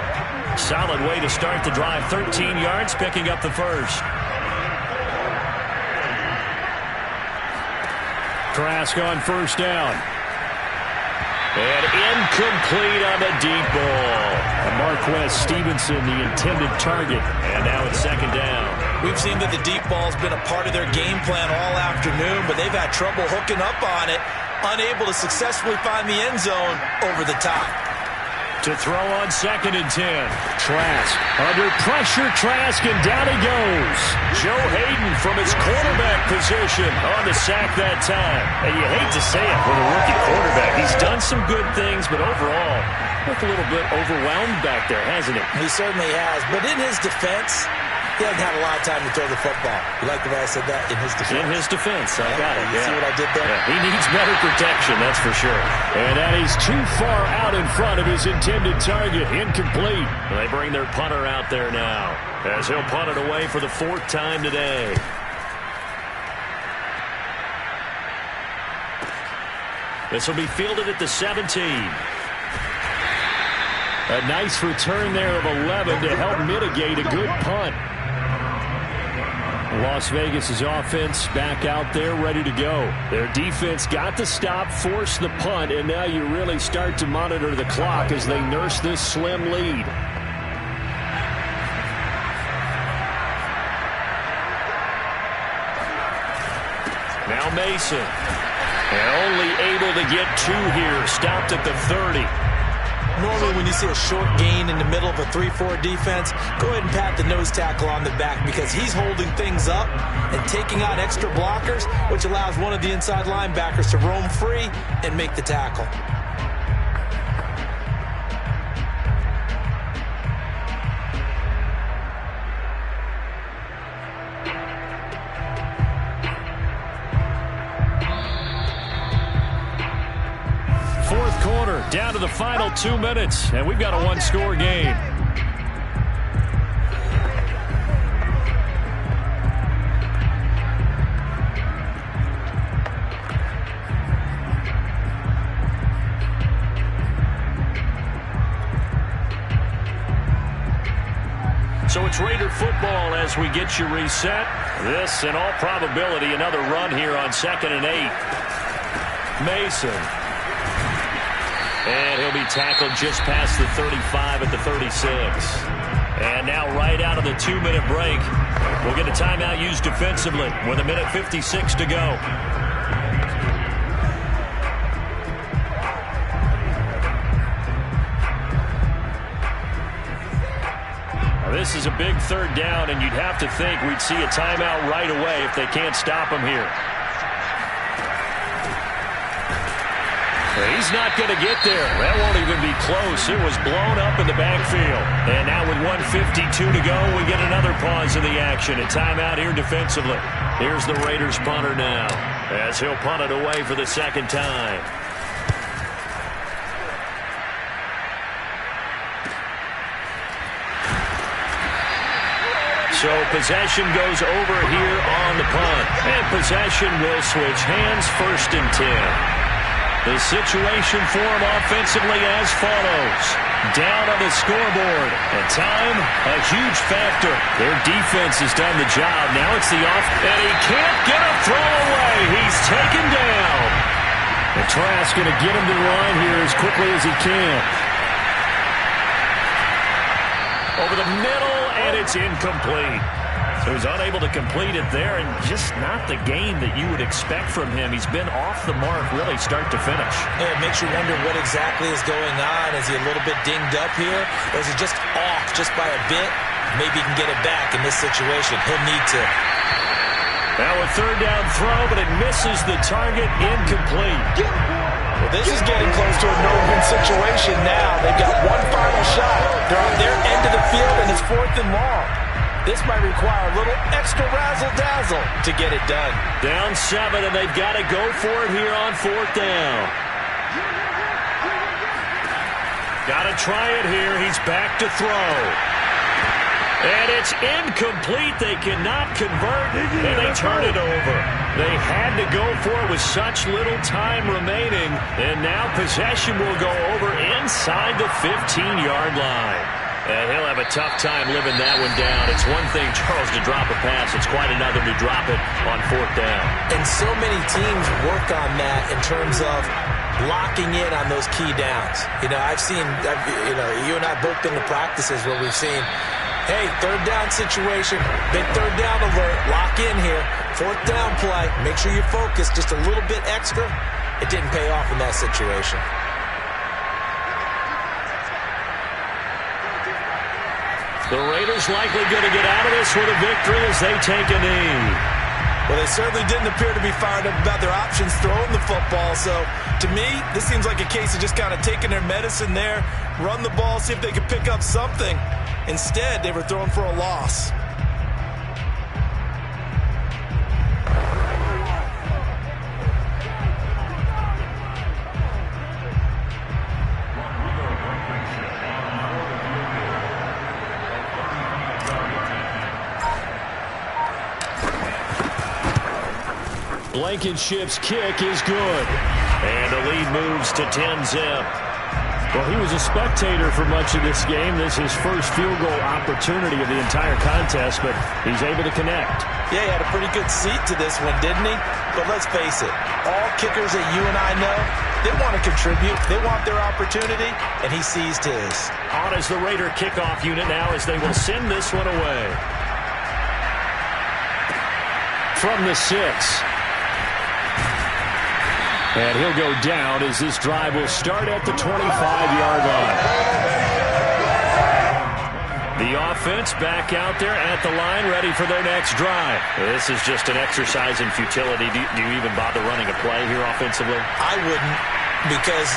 Solid way to start the drive. 13 yards, picking up the first. Trask on 1st down. And incomplete on the deep ball. And Marquez Stevenson, the intended target. And now it's 2nd down. We've seen that the deep ball's been a part of their game plan all afternoon, but they've had trouble hooking up on it, unable to successfully find the end zone over the top. To throw on 2nd and 10. Trask under pressure. Trask, and down he goes. Joe Hayden from his quarterback position on the sack that time. And you hate to say it with a rookie quarterback. He's done some good things, but overall, looked a little bit overwhelmed back there, hasn't he? He certainly has. But in his defense, he hasn't had a lot of time to throw the football. You like the way I said that? In his defense. In his defense. I got it. You see what I did there? Yeah, he needs better protection, that's for sure. And that is too far out in front of his intended target. Incomplete. They bring their punter out there now as he'll punt it away for the 4th time today. This will be fielded at the 17. A nice return there of 11 to help mitigate a good punt. Las Vegas' offense back out there ready to go. Their defense got the stop, forced the punt, and now you really start to monitor the clock as they nurse this slim lead. Now Mason. And only able to get 2 here. Stopped at the 30. Normally when you see a short gain in the middle of a 3-4 defense, go ahead and pat the nose tackle on the back because he's holding things up and taking out extra blockers, which allows one of the inside linebackers to roam free and make the tackle. Down to the final 2 minutes, and we've got a 1-score game. So it's Raider football as we get you reset. This, in all probability, another run here on 2nd and 8. Mason. And he'll be tackled just past the 35 at the 36. And now right out of the 2-minute break, we'll get a timeout used defensively with 1:56 to go. Now this is a big 3rd down, and you'd have to think we'd see a timeout right away if they can't stop him here. He's not going to get there. That won't even be close. It was blown up in the backfield. And now with 1:52 to go, we get another pause in the action. A timeout here defensively. Here's the Raiders punter now as he'll punt it away for the 2nd time. So possession goes over here on the punt. And possession will switch hands, 1st and 10. The situation for him offensively as follows. Down on the scoreboard. And time, a huge factor. Their defense has done the job. Now it's the off. And he can't get a throw away. He's taken down. And Trask going to get him to the line here as quickly as he can. Over the middle, and it's incomplete. So he's unable to complete it there, and just not the game that you would expect from him. He's been off the mark really start to finish. Yeah, it makes you wonder what exactly is going on. Is he a little bit dinged up here, or is he just off just by a bit? Maybe he can get it back in this situation. He'll need to. Now a 3rd down throw, but it misses the target, incomplete. Well, this is getting close to a no-win situation now. They've got one final shot. They're on their end of the field, and it's 4th and long. This might require a little extra razzle-dazzle to get it done. Down 7, and they've got to go for it here on 4th down. Got to try it here. He's back to throw. And it's incomplete. They cannot convert, and they turn it over. They had to go for it with such little time remaining, and now possession will go over inside the 15-yard line. And he'll have a tough time living that one down. It's one thing, Charles, to drop a pass. It's quite another to drop it on 4th down. And so many teams work on that in terms of locking in on those key downs. You know, you and I both been to practices where we've seen, hey, 3rd down situation, big 3rd down alert, lock in here, 4th down play, make sure you focus just a little bit extra. It didn't pay off in that situation. The Raiders likely going to get out of this with a victory as they take a knee. Well, they certainly didn't appear to be fired up about their options throwing the football. So, to me, this seems like a case of just kind of taking their medicine there, run the ball, see if they could pick up something. Instead, they were throwing for a loss. Blankenship's kick is good. And the lead moves to 10-zip. Well, he was a spectator for much of this game. This is his first field goal opportunity of the entire contest, but he's able to connect. Yeah, he had a pretty good seat to this one, didn't he? But let's face it, all kickers that you and I know, they want to contribute. They want their opportunity, and he seized his. On is the Raider kickoff unit now as they will send this one away. From the 6. And he'll go down as this drive will start at the 25-yard line. The offense back out there at the line, ready for their next drive. This is just an exercise in futility. Do you even bother running a play here offensively? I wouldn't, because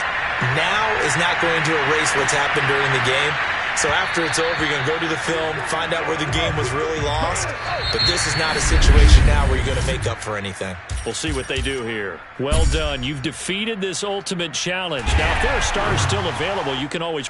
now is not going to erase what's happened during the game. So after it's over, you're going to go to the film, find out where the game was really lost. But this is not a situation now where you're going to make up for anything. We'll see what they do here. Well done. You've defeated this ultimate challenge. Now, if there are stars still available, you can always...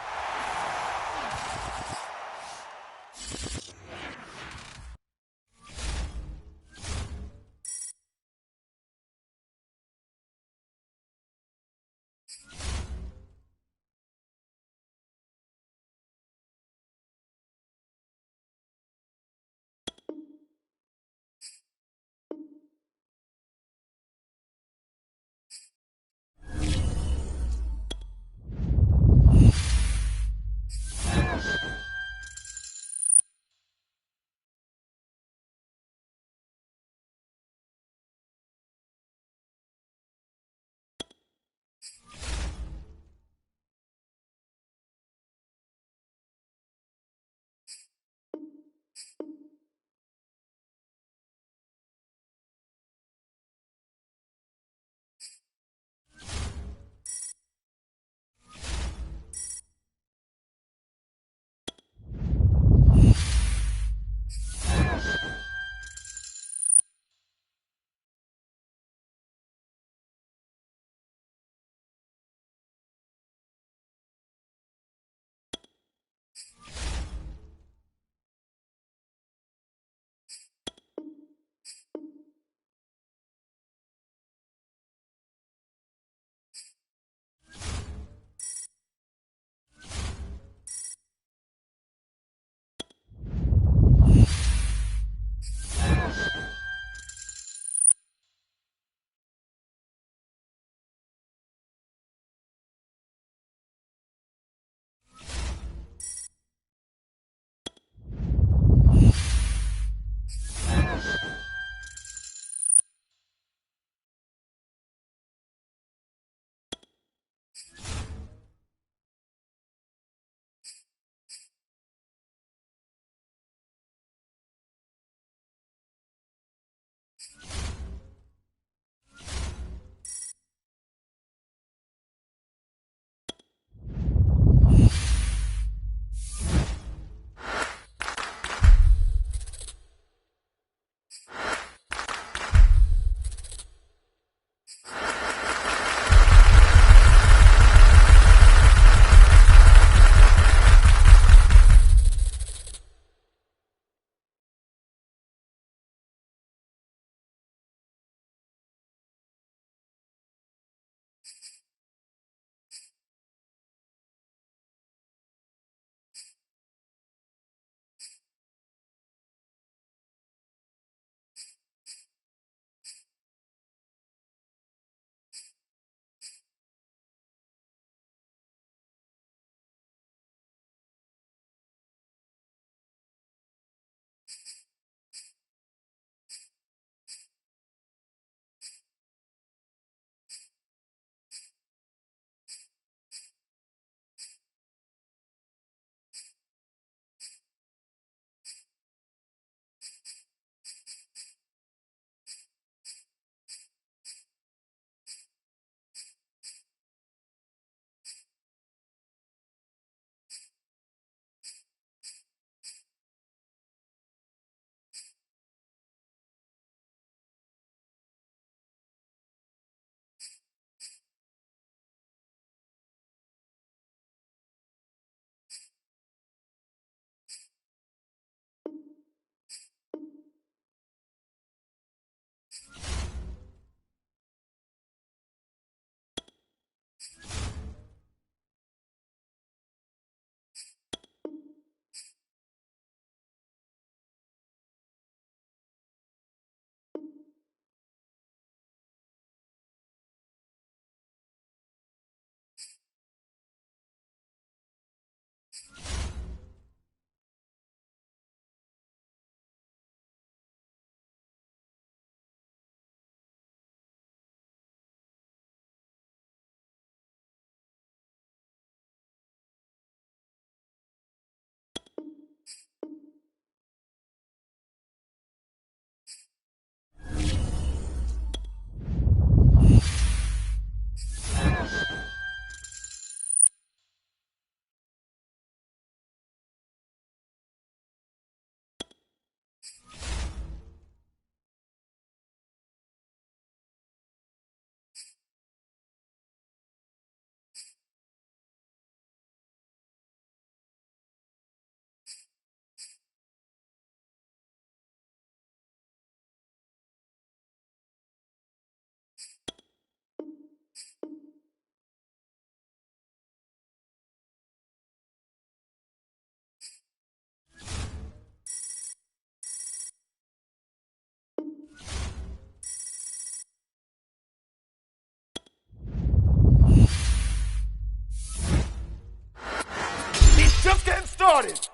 started.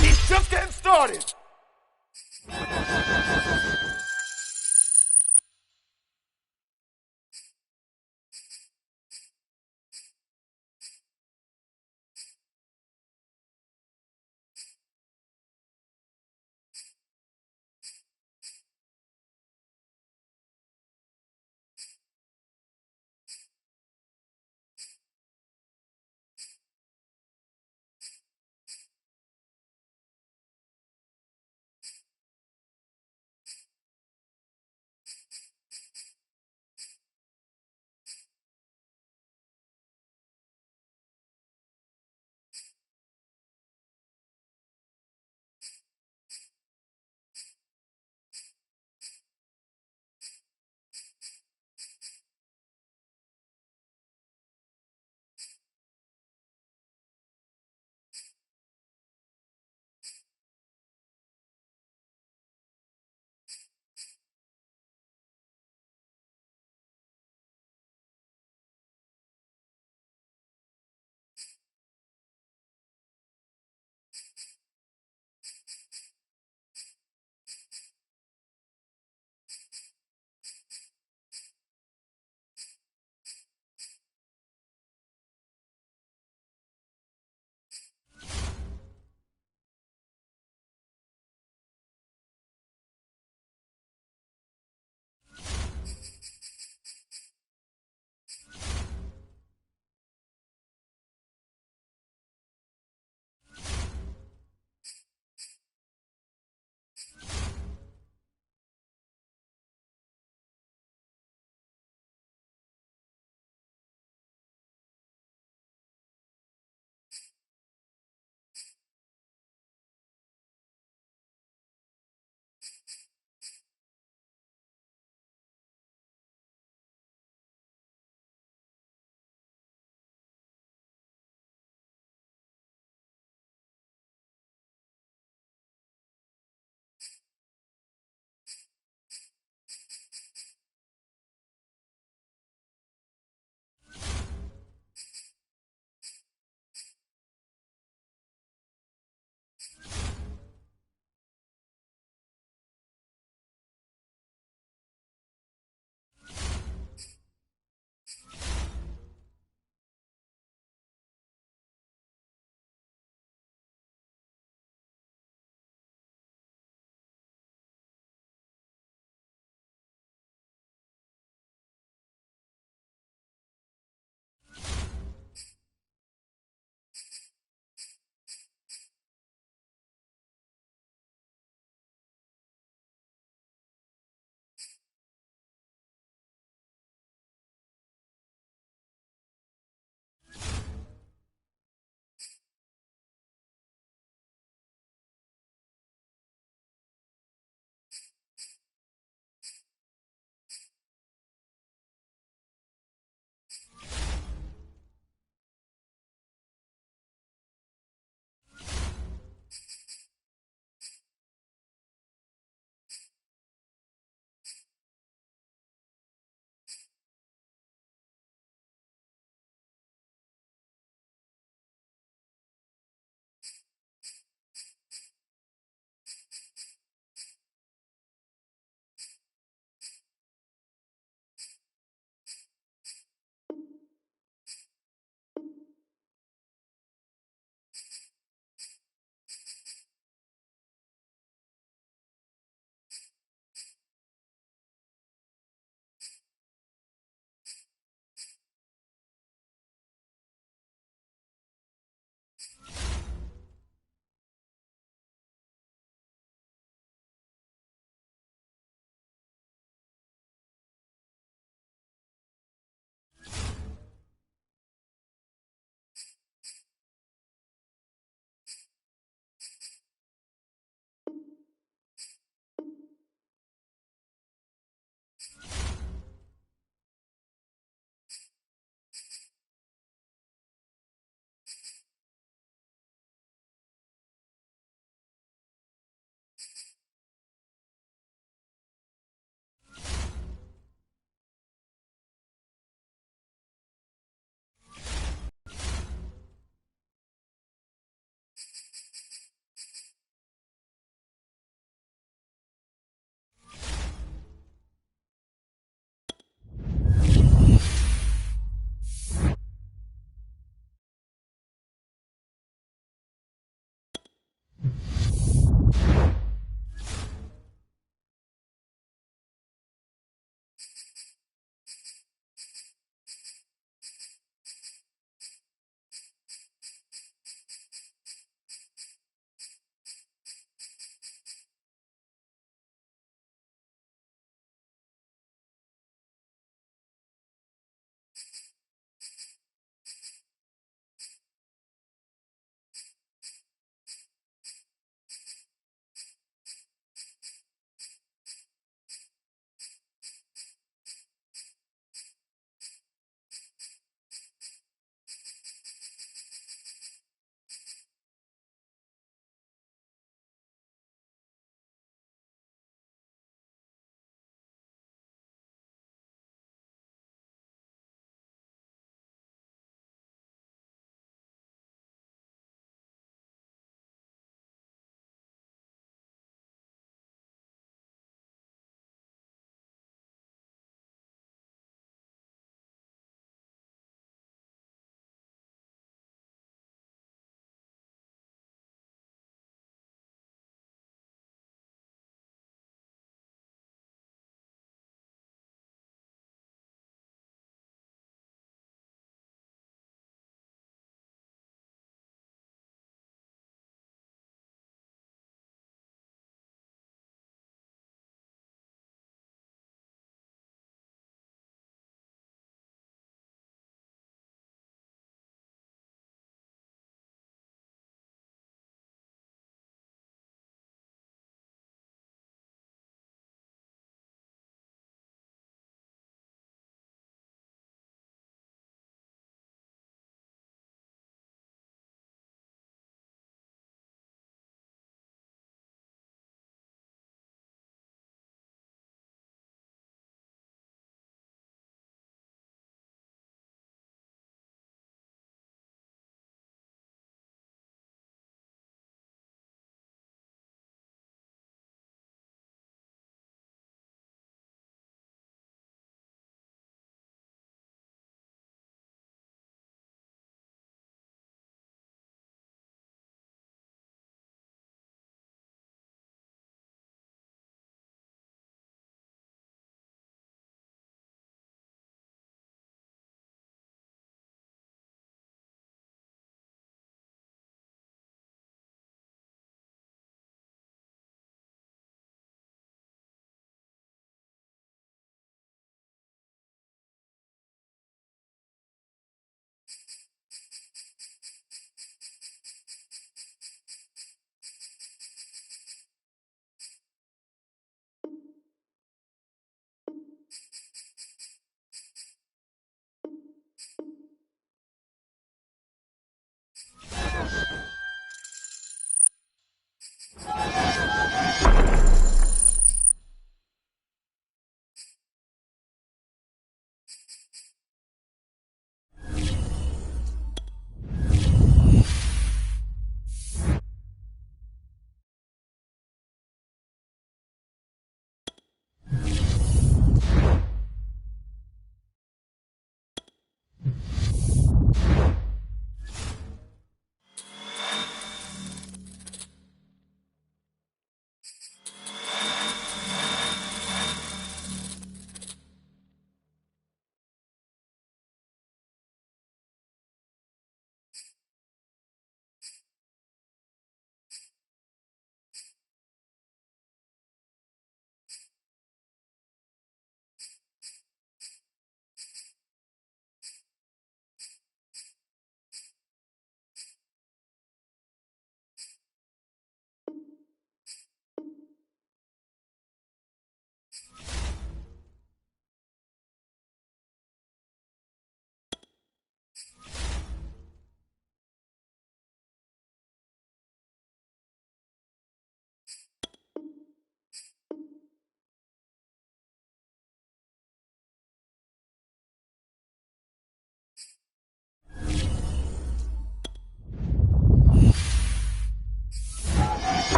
He's just getting started.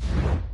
it.